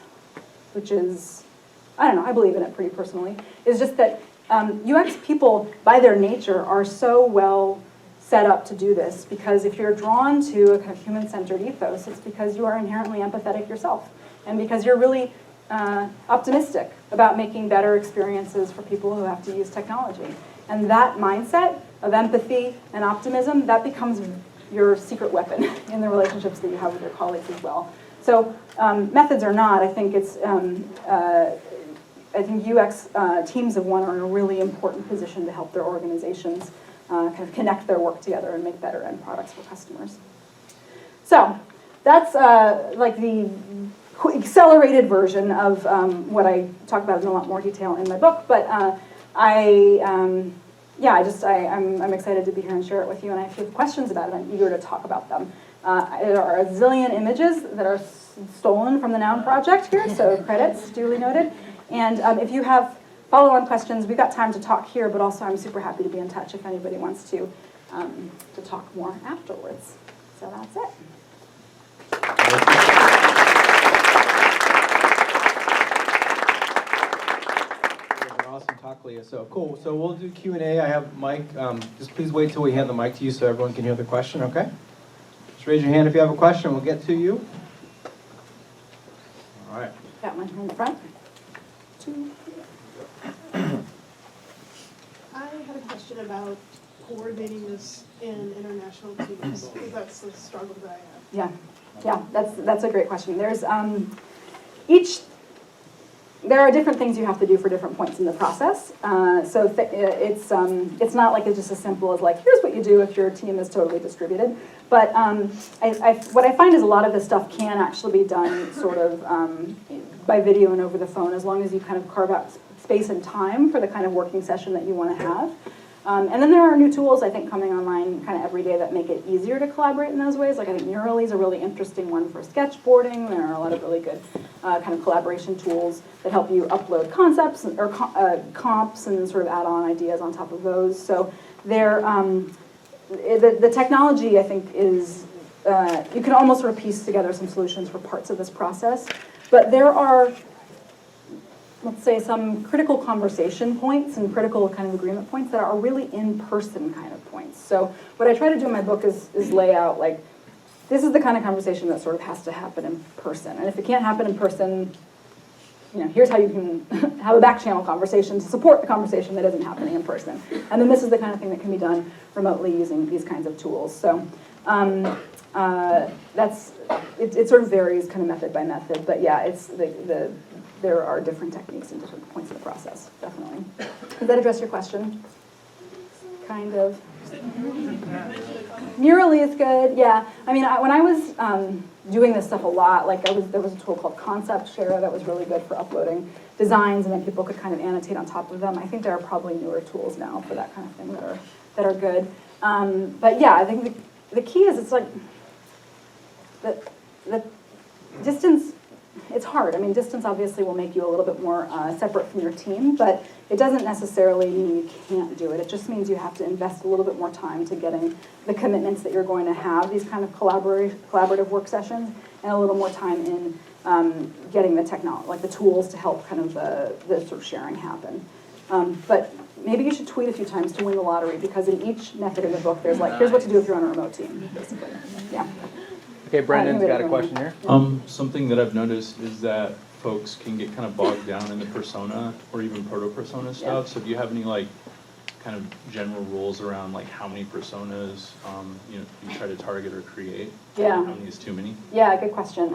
I don't know, I believe in it pretty personally, is just that UX people, by their nature, are so well set up to do this, because if you're drawn to a kind of human-centered ethos, it's because you are inherently empathetic yourself, and because you're really optimistic about making better experiences for people who have to use technology. And that mindset of empathy and optimism, that becomes your secret weapon in the relationships that you have with your colleagues as well. So methods or not, I think it's I think UX teams of one are in a really important position to help their organizations kind of connect their work together and make better end products for customers. So that's like the accelerated version of what I talk about in a lot more detail in my book. But I'm excited to be here and share it with you. And if you have questions about it, I'm eager to talk about them. There are a zillion images that are stolen from the Noun project here, so credits, duly noted. And if you have follow-on questions, we've got time to talk here, but also I'm super happy to be in touch if anybody wants to talk more afterwards. So that's it. Awesome talk, Leah. So cool. So we'll do Q&A. I have Mike. Just please wait till we hand the mic to you so everyone can hear the question, okay? Just raise your hand if you have a question. We'll get to you. All right. Got one here in the front. I had a question about coordinating this in international teams, because that's the struggle that I have. Yeah, that's a great question. There's there are different things you have to do for different points in the process. It's not like it's just as simple as like, here's what you do if your team is totally distributed. But what I find is a lot of this stuff can actually be done sort of by video and over the phone, as long as you kind of carve out space and time for the kind of working session that you want to have. And then there are new tools, I think, coming online kind of every day that make it easier to collaborate in those ways. Like I think Neurally is a really interesting one for sketchboarding. There are a lot of really good kind of collaboration tools that help you upload concepts or comps and sort of add on ideas on top of those. So the technology, I think, is, you can almost sort of piece together some solutions for parts of this process. But there are, let's say, some critical conversation points and critical kind of agreement points that are really in-person kind of points. So what I try to do in my book is lay out, like, this is the kind of conversation that sort of has to happen in person. And if it can't happen in person, you know, here's how you can have a back channel conversation to support the conversation that isn't happening in person. And then this is the kind of thing that can be done remotely using these kinds of tools. So it sort of varies kind of method by method, but yeah, it's there are different techniques in different points of the process, definitely. Does that address your question? Kind of. Neurally is good, yeah. I mean, when I was doing this stuff a lot, like there was a tool called Concept Share that was really good for uploading designs, and then people could kind of annotate on top of them. I think there are probably newer tools now for that kind of thing that are good. But yeah, I think the key is it's like the distance. It's hard. I mean, distance obviously will make you a little bit more separate from your team, but it doesn't necessarily mean you can't do it. It just means you have to invest a little bit more time to getting the commitments that you're going to have, these kind of collaborative work sessions, and a little more time in getting the technology, like the tools to help kind of the sort of sharing happen. But maybe you should tweet a few times to win the lottery, because in each method in the book, there's like, here's what to do if you're on a remote team, basically. Yeah. Okay, Brendan's got a question here. Something that I've noticed is that folks can get kind of bogged down in the persona or even proto-persona stuff. Yeah. So do you have any like kind of general rules around like how many personas you try to target or create? Yeah. How many is too many? Yeah, good question.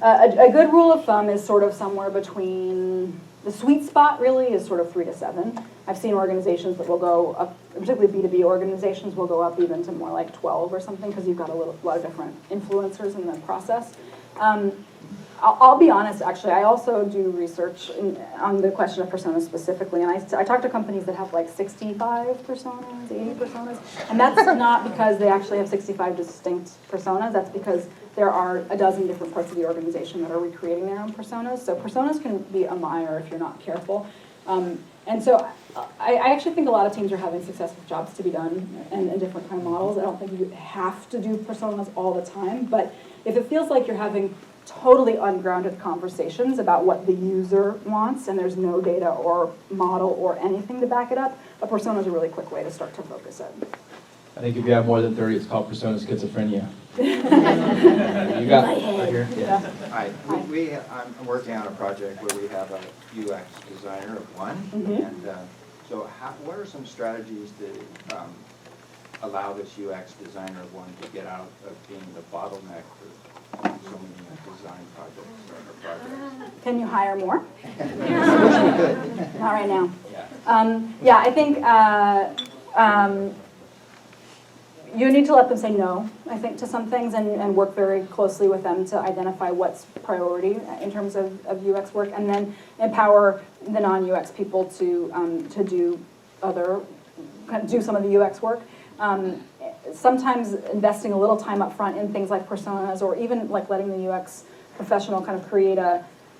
A good rule of thumb is sort of somewhere between, the sweet spot really is sort of 3 to 7. I've seen organizations that will go up, particularly B2B organizations will go up even to more like 12 or something, because you've got a lot of different influencers in the process. I'll be honest, actually, I also do research on the question of personas specifically, and I talk to companies that have like 65 personas, 80 personas, and that's not because they actually have 65 distinct personas. That's because there are a dozen different parts of the organization that are recreating their own personas. So personas can be a mire if you're not careful. And so I actually think a lot of teams are having success with jobs to be done and different kind of models. I don't think you have to do personas all the time, but if it feels like you're having totally ungrounded conversations about what the user wants and there's no data or model or anything to back it up, a persona is a really quick way to start to focus it. I think if you have more than 30, it's called persona schizophrenia. You got right here. Yeah. Hi. I'm working on a project where we have a UX designer of one, and so what are some strategies to allow this UX designer of one to get out of being the bottleneck for so many design projects or projects? Can you hire more? I wish we could. Not right now. Yeah, I think You need to let them say no, I think, to some things and work very closely with them to identify what's priority in terms of UX work, and then empower the non-UX people to do some of the UX work. Sometimes investing a little time up front in things like personas, or even like letting the UX professional kind of create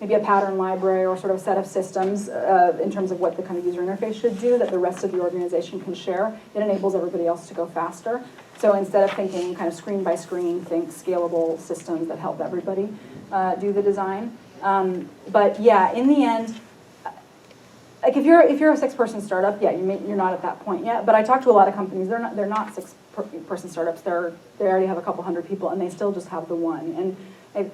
maybe a pattern library or sort of set of systems in terms of what the kind of user interface should do that the rest of the organization can share. It enables everybody else to go faster. So instead of thinking kind of screen by screen, think scalable systems that help everybody do the design. But yeah, in the end, like if you're a 6-person startup, yeah, you're not at that point yet. But I talk to a lot of companies. They're not 6-person startups. They already have a couple hundred people, and they still just have the one. And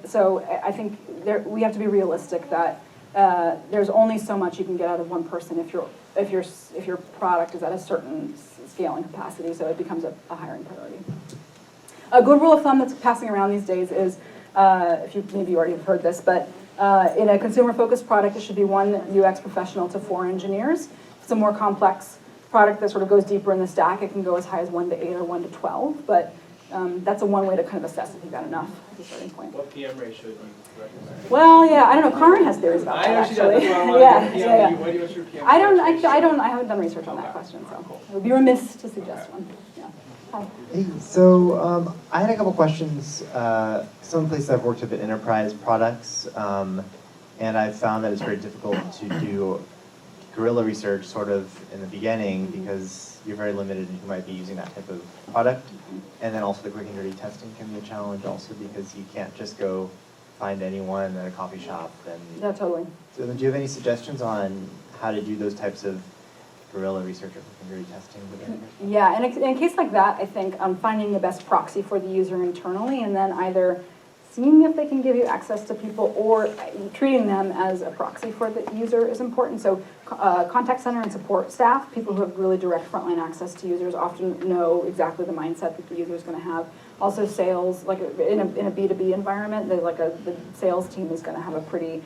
so I think we have to be realistic that there's only so much you can get out of one person if your product is at a certain scaling capacity. So it becomes a hiring priority. A good rule of thumb that's passing around these days is, if you maybe already have heard this, but in a consumer-focused product, it should be 1 UX professional to 4 engineers. If it's a more complex product that sort of goes deeper in the stack, it can go as high as 1 to 8 or 1 to 12. But that's one way to kind of assess if you've got enough as a starting point. What PM ratio do you recommend? Well, yeah, I don't know. Karen has theories about that, actually. Yeah. What's your PM I ratio? haven't done research on that question, so it would be remiss to suggest one. Yeah. Hi. Hey, so I had a couple questions. Some places I've worked with in enterprise products, and I've found that it's very difficult to do guerrilla research sort of in the beginning because you're very limited in who might be using that type of product. And then also the quick and dirty testing can be a challenge also because you can't just go find anyone at a coffee shop. Yeah, totally. So do you have any suggestions on how to do those types of guerrilla research or quick and dirty testing? Yeah, and in a case like that, I think finding the best proxy for the user internally, and then either seeing if they can give you access to people or treating them as a proxy for the user is important. So contact center and support staff, people who have really direct frontline access to users, often know exactly the mindset that the user is going to have. Also sales, like in a B2B environment, the sales team is going to have a pretty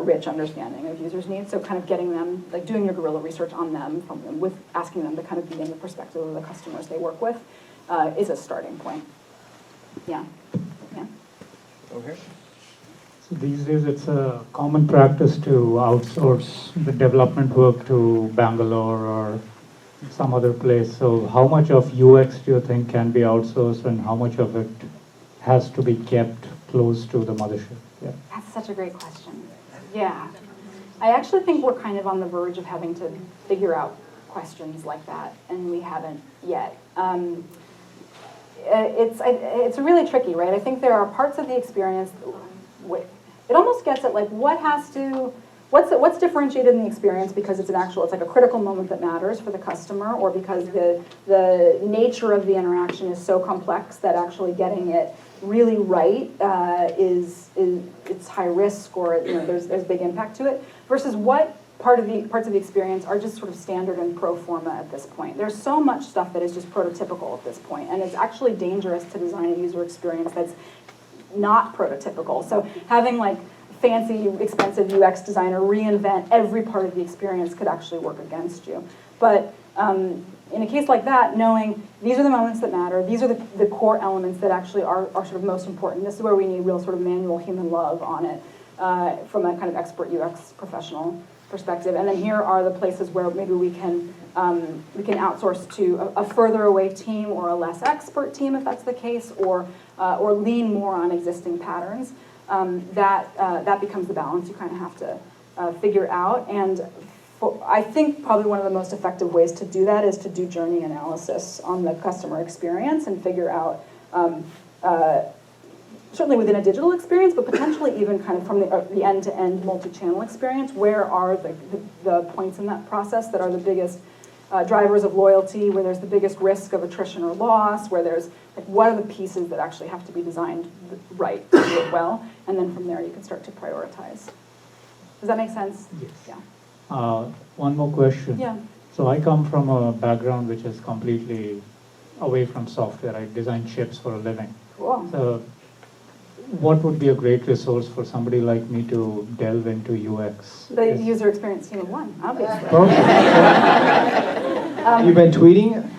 rich understanding of users' needs. So kind of getting them, like doing your guerrilla research on them, with asking them to kind of be in the perspective of the customers they work with is a starting point. Yeah. Over here. So these days it's a common practice to outsource the development work to Bangalore or some other place. So how much of UX do you think can be outsourced and how much of it has to be kept close to the mothership? Yeah. That's such a great question. Yeah. I actually think we're kind of on the verge of having to figure out questions like that, and we haven't yet. It's really tricky, right? I think there are parts of the experience, it almost gets at like what's differentiated in the experience because it's like a critical moment that matters for the customer, or because the nature of the interaction is so complex that actually getting it really right it's high risk, or there's big impact to it, versus what parts of the experience are just sort of standard and pro forma at this point. There's so much stuff that is just prototypical at this point, and it's actually dangerous to design a user experience that's not prototypical. So having like fancy, expensive UX designer reinvent every part of the experience could actually work against you. But in a case like that, knowing these are the moments that matter, these are the core elements that actually are sort of most important. This is where we need real sort of manual human love on it from a kind of expert UX professional perspective. And then here are the places where maybe we can outsource to a further away team or a less expert team if that's the case, or lean more on existing patterns. That becomes the balance you kind of have to figure out. And I think probably one of the most effective ways to do that is to do journey analysis on the customer experience and figure out, certainly within a digital experience, but potentially even kind of from the end-to-end multi-channel experience, where are the points in that process that are the biggest drivers of loyalty, where there's the biggest risk of attrition or loss, where there's like what are the pieces that actually have to be designed right to do it well, and then from there you can start to prioritize. Does that make sense? Yes. Yeah. One more question. Yeah. So I come from a background which is completely away from software. I design chips for a living. Cool. So what would be a great resource for somebody like me to delve into UX? The user experience team of one, obviously. You've been tweeting?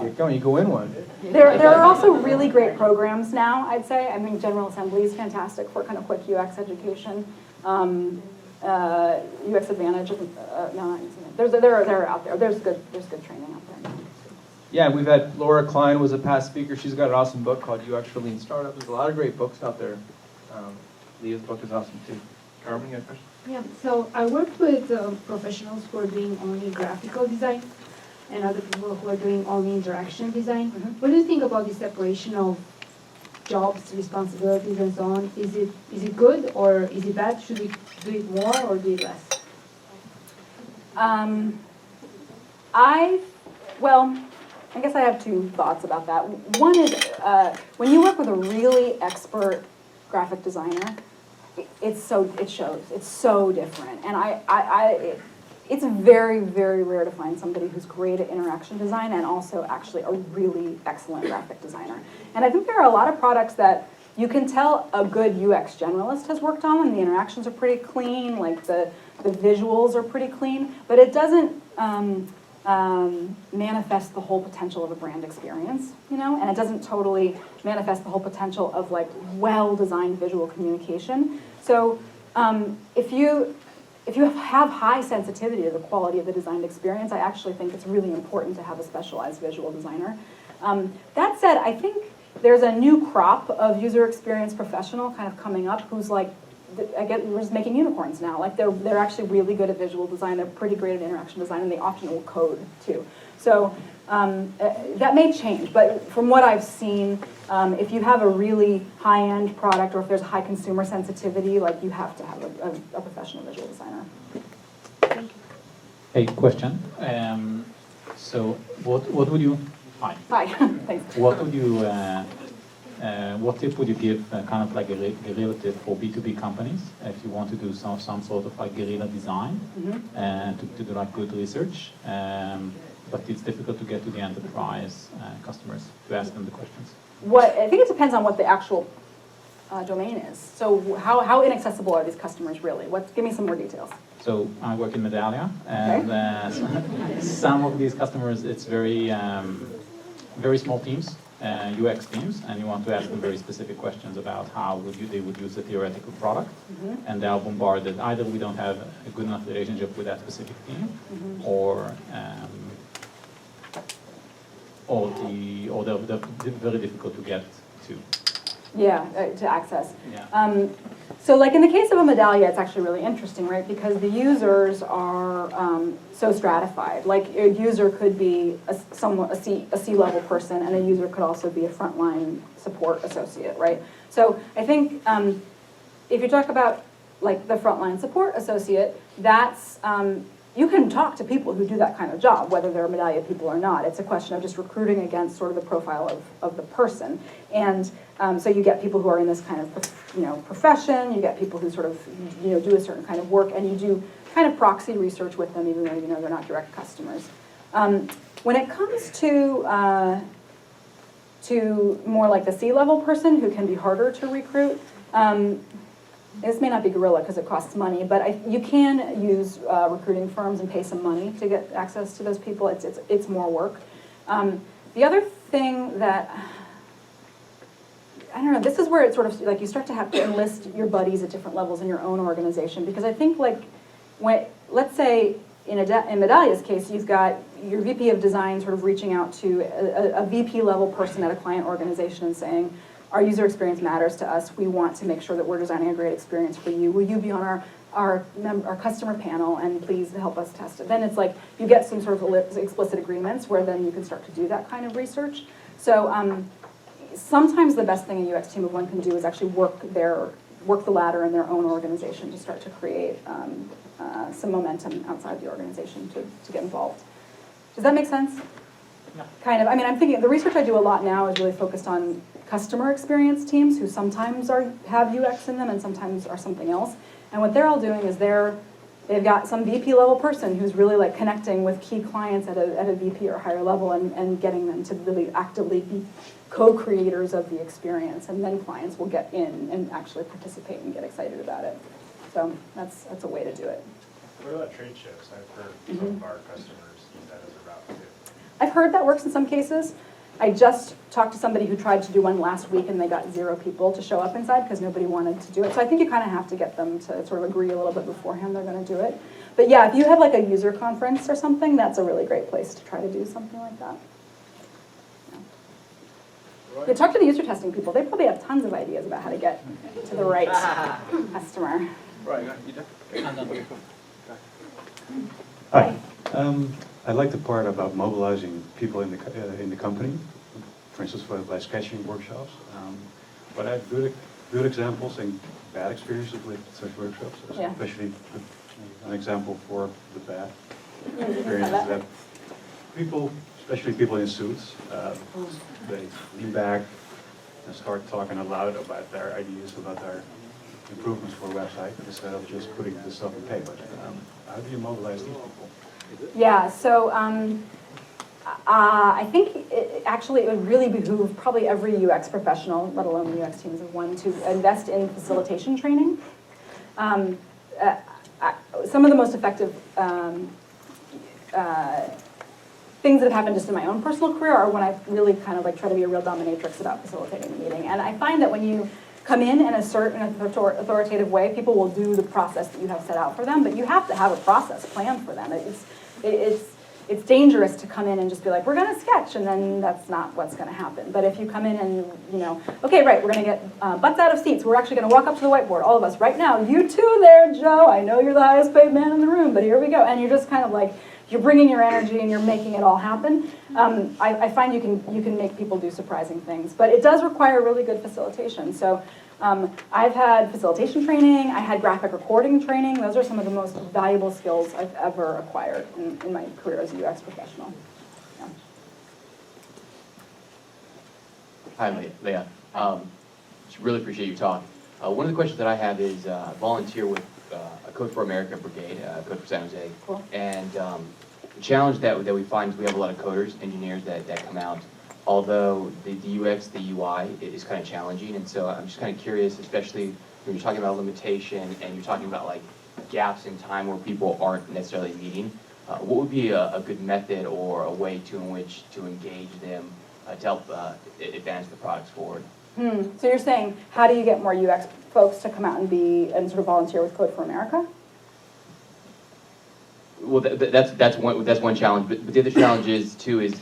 Get going, you go win one. There are also really great programs now, I'd say. I think General Assembly is fantastic for kind of quick UX education. UX Advantage, no, they're out there. There's good training out there. Yeah, we've had Laura Klein was a past speaker. She's got an awesome book called UX for Lean Startup. There's a lot of great books out there. Leah's book is awesome too. Carmen, you got a question? Yeah, so I worked with professionals who are doing only graphical design and other people who are doing only interaction design. What do you think about the separation of jobs, responsibilities, and so on? Is it good or is it bad? Should we do it more or do it less? I guess I have two thoughts about that. One is when you work with a really expert graphic designer, it shows. It's so different, and it's very, very rare to find somebody who's great at interaction design and also actually a really excellent graphic designer. And I think there are a lot of products that you can tell a good UX generalist has worked on them. The interactions are pretty clean, like the visuals are pretty clean, but it doesn't manifest the whole potential of a brand experience, and it doesn't totally manifest the whole potential of like well-designed visual communication. So if you have high sensitivity to the quality of the designed experience, I actually think it's really important to have a specialized visual designer. That said, I think there's a new crop of user experience professional kind of coming up who's like, we're just making unicorns now. Like they're actually really good at visual design. They're pretty great at interaction design, and they often will code too. So that may change, but from what I've seen, if you have a really high-end product or if there's high consumer sensitivity, like you have to have a professional visual designer. Hey, question. So what would you... Hi. Thanks. What would you... what tip would you give kind of like a guerrilla tip for B2B companies if you want to do some sort of like guerrilla design to do like good research, but it's difficult to get to the enterprise customers to ask them the questions? I think it depends on what the actual domain is. So how inaccessible are these customers really? Give me some more details. So I work in Medallia, and some of these customers, it's very small teams. UX teams, and you want to ask them very specific questions about how they would use a theoretical product, and they are bombarded. Either we don't have a good enough relationship with that specific team, or they're very difficult to get to. Yeah, to access. Yeah. So like in the case of a Medallia, it's actually really interesting, right? Because the users are so stratified. Like a user could be a C-level person, and a user could also be a frontline support associate, right? So I think if you talk about like the frontline support associate, that's you can talk to people who do that kind of job, whether they're Medallia people or not. It's a question of just recruiting against sort of the profile of the person. And so you get people who are in this kind of profession, you get people who sort of do a certain kind of work, and you do kind of proxy research with them, even though they're not direct customers. When it comes to more like the C-level person who can be harder to recruit, this may not be guerrilla because it costs money, but you can use recruiting firms and pay some money to get access to those people. It's more work. The other thing that, I don't know, this is where it's sort of like you start to have to enlist your buddies at different levels in your own organization, because I think like let's say in Medallia's case, you've got your VP of design sort of reaching out to a VP level person at a client organization and saying, our user experience matters to us. We want to make sure that we're designing a great experience for you. Will you be on our customer panel and please help us test it? Then it's like you get some sort of explicit agreements where then you can start to do that kind of research. So sometimes the best thing a UX team of one can do is actually work the ladder in their own organization to start to create some momentum outside the organization to get involved. Does that make sense? Yeah. Kind of. I mean, I'm thinking the research I do a lot now is really focused on customer experience teams who sometimes have UX in them and sometimes are something else. And what they're all doing is they've got some VP level person who's really like connecting with key clients at a VP or higher level and getting them to really actively be co-creators of the experience, and then clients will get in and actually participate and get excited about it. So that's a way to do it. What about trade shows? I've heard some of our customers use that as a route too. I've heard that works in some cases. I just talked to somebody who tried to do one last week and they got 0 people to show up inside because nobody wanted to do it. So I think you kind of have to get them to sort of agree a little bit beforehand they're going to do it. But yeah, if you have like a user conference or something, that's a really great place to try to do something like that. Yeah, talk to the user testing people. They probably have tons of ideas about how to get to the right customer. Right, Hi. I like the part about mobilizing people in the company, for instance, by sketching workshops. But I have good examples and bad experiences with such workshops, Yeah. especially an example for the bad Yeah, experience is that people, especially people in suits, they lean back and start talking aloud about their ideas, about their improvements for a website, instead of just putting the stuff on paper. How do you mobilize these people? Yeah, so I think actually it would really behoove probably every UX professional, let alone the UX teams of one, to invest in facilitation training. Some of the most effective things that have happened just in my own personal career are when I really kind of like try to be a real dominatrix about facilitating the meeting. And I find that when you come in and assert in an authoritative way, people will do the process that you have set out for them, but you have to have a process planned for them. It's dangerous to come in and just be like, we're going to sketch, and then that's not what's going to happen. But if you come in and, you know, okay, right, we're going to get butts out of seats. We're actually going to walk up to the whiteboard, all of us, right now. You too there, Joe. I know you're the highest paid man in the room, but here we go. And you're just kind of like, you're bringing your energy and you're making it all happen. I find you can make people do surprising things, but it does require really good facilitation. So I've had facilitation training, I had graphic recording training. Those are some of the most valuable skills I've ever acquired in my career as a UX professional. Yeah. Hi, Leah. Just really appreciate your talk. One of the questions that I have is volunteer with a Code for America brigade, Code for San Jose. Cool. And the challenge that we find is we have a lot of coders, engineers that come out. Although the UX, the UI is kind of challenging, and so I'm just kind of curious, especially when you're talking about limitation and you're talking about like gaps in time where people aren't necessarily meeting, what would be a good method or a way in which to engage them to help advance the products forward? So you're saying, how do you get more UX folks to come out and sort of volunteer with Code for America? Well, that's one challenge, but the other challenge is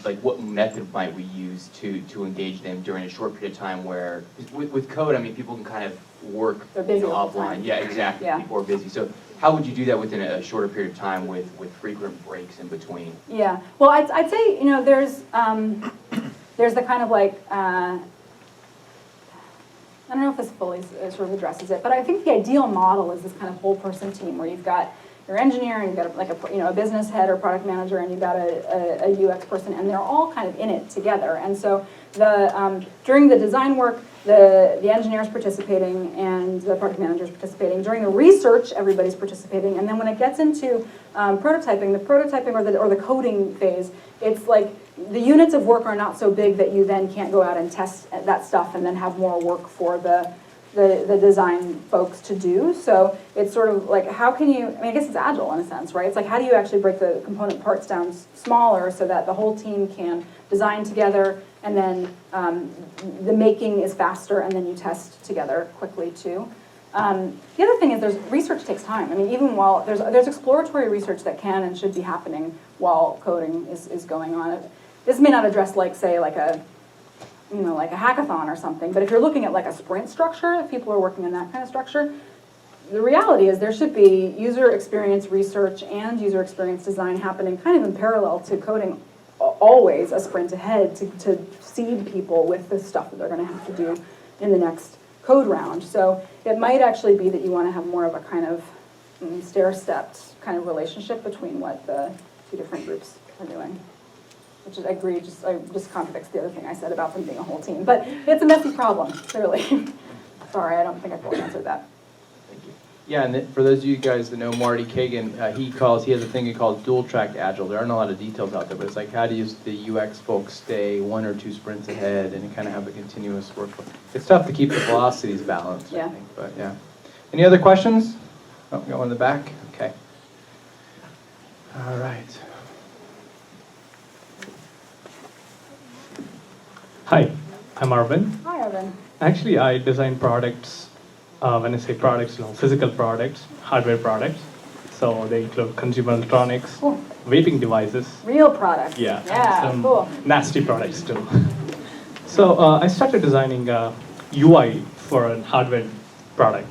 like what method might we use to engage them during a short period of time where with code, I mean, people can kind of work offline. Yeah, exactly. Yeah. People are busy. So how would you do that within a shorter period of time with frequent breaks in between? Yeah. Well, I'd say, you know, there's the kind of like I don't know if this fully sort of addresses it, but I think the ideal model is this kind of whole person team where you've got your engineer and you've got like a business head or product manager and you've got a UX person, and they're all kind of in it together. And so during the design work, the engineer's participating and the product manager's participating. During the research, everybody's participating. And then when it gets into prototyping or the coding phase, it's like the units of work are not so big that you then can't go out and test that stuff and then have more work for the design folks to do. So it's sort of like, how can you, I mean, I guess it's agile in a sense, right? It's like, how do you actually break the component parts down smaller so that the whole team can design together, and then the making is faster, and then you test together quickly too. The other thing is research takes time. I mean, even while there's exploratory research that can and should be happening while coding is going on. This may not address, like, say, like a hackathon or something, but if you're looking at like a sprint structure, if people are working in that kind of structure, the reality is there should be user experience research and user experience design happening kind of in parallel to coding, always a sprint ahead to seed people with the stuff that they're going to have to do in the next code round. So it might actually be that you want to have more of a kind of stair-stepped kind of relationship between what the two different groups are doing. Which I agree, just contradicts the other thing I said about them being a whole team. But it's a messy problem, clearly. Sorry, I don't think I fully answered that. Thank you. Yeah, and for those of you guys that know Marty Cagan, he has a thing he calls dual track agile. There aren't a lot of details out there, but it's like, how do the UX folks stay 1 or 2 sprints ahead and kind of have a continuous workflow? It's tough to keep the velocities balanced, I think, but yeah. Any other questions? Oh, got one in the back? Okay. All right. Hi, I'm Arvind. Hi, Arvin. Actually, I design products. When I say products, physical products, hardware products. So they include consumer electronics, Cool. vaping devices. Real products. Yeah, Yeah, some cool. nasty products too. So I started designing UI for a hardware product.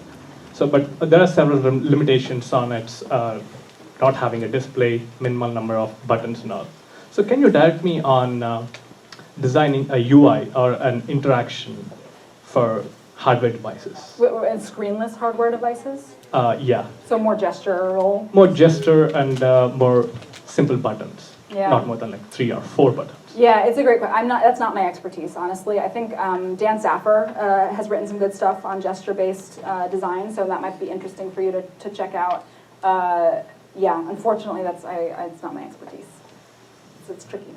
So, but there are several limitations on its not having a display, minimal number of buttons and all. So can you direct me on designing a UI or an interaction for hardware devices? And screenless hardware devices? Yeah, So more gestural? more gesture and more simple buttons. Yeah. Not more than like 3 or 4 buttons. Yeah, it's a great question. That's not my expertise, honestly. I think Dan Saffer has written some good stuff on gesture-based design, so that might be interesting for you to check out. Yeah, unfortunately, it's not my expertise. So it's tricky.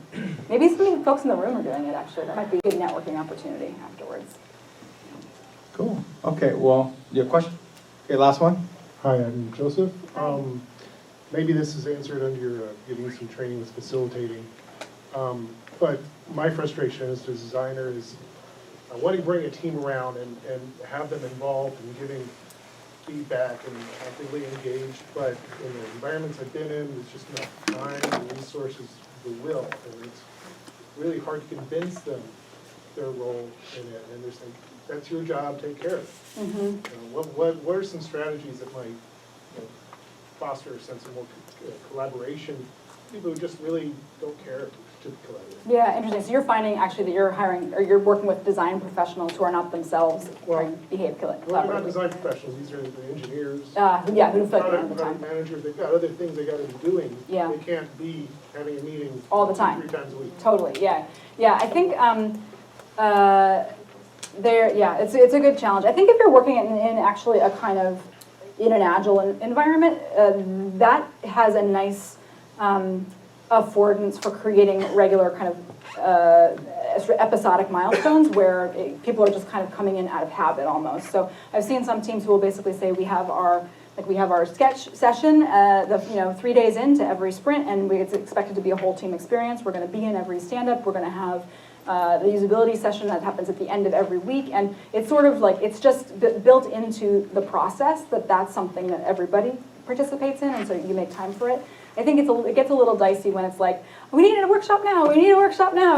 Maybe some of the folks in the room are doing it, actually. That might be a good networking opportunity afterwards. Cool. Okay, well, your question? Okay, last one. Hi, I'm Joseph. Maybe this is answered under your getting some training with facilitating. But my frustration as a designer is wanting to bring a team around and have them involved and giving feedback and actively engaged, but in the environments I've been in, there's just not time, the resources, the will, and it's really hard to convince them their role in it, and they're saying, that's your job, take care of it. Mm-hmm. What are some strategies that might foster a sense of more collaboration? People who just really don't care to collaborate. Yeah, interesting. So you're finding actually that you're hiring, or you're working with design professionals who are not themselves trying to behave collaboratively. Well, they're not design professionals, these are the engineers. Yeah, who fit all the Product time. managers, they've got other things they gotta be doing. Yeah. They can't be having a meeting All the time. 3 times a week. Totally, yeah. Yeah, I think it's a good challenge. I think if you're working in actually a kind of, in an agile environment, that has a nice affordance for creating regular kind of sort of episodic milestones where people are just kind of coming in out of habit almost. So I've seen some teams who will basically say we have our sketch session, 3 days into every sprint, and it's expected to be a whole team experience. We're going to be in every stand-up. We're going to have the usability session that happens at the end of every week, and it's sort of like it's just built into the process that's something that everybody participates in, and so you make time for it. I think it gets a little dicey when it's like, we need a workshop now,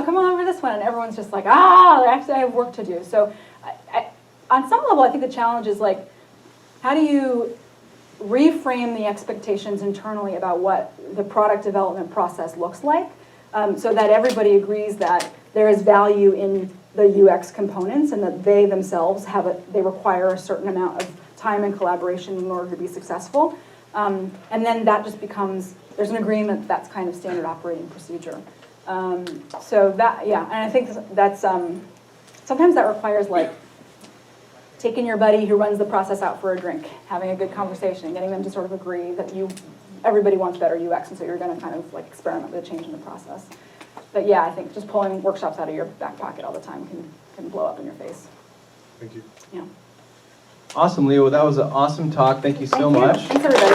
come on over this one, and everyone's just like, actually I have work to do. So on some level, I think the challenge is like, how do you reframe the expectations internally about what the product development process looks like, so that everybody agrees that there is value in the UX components and that they themselves they require a certain amount of time and collaboration in order to be successful. And then that just becomes, there's an agreement that's kind of standard operating procedure. So that, yeah, and I think that's, sometimes that requires like taking your buddy who runs the process out for a drink, having a good conversation, getting them to sort of agree that everybody wants better UX, and so you're gonna kind of like experiment with a change in the process. But yeah, I think just pulling workshops out of your back pocket all the time can blow up in your face. Thank you. Yeah. Awesome, Leah. Well, that was an awesome talk. Thank you so much. Thanks, everybody.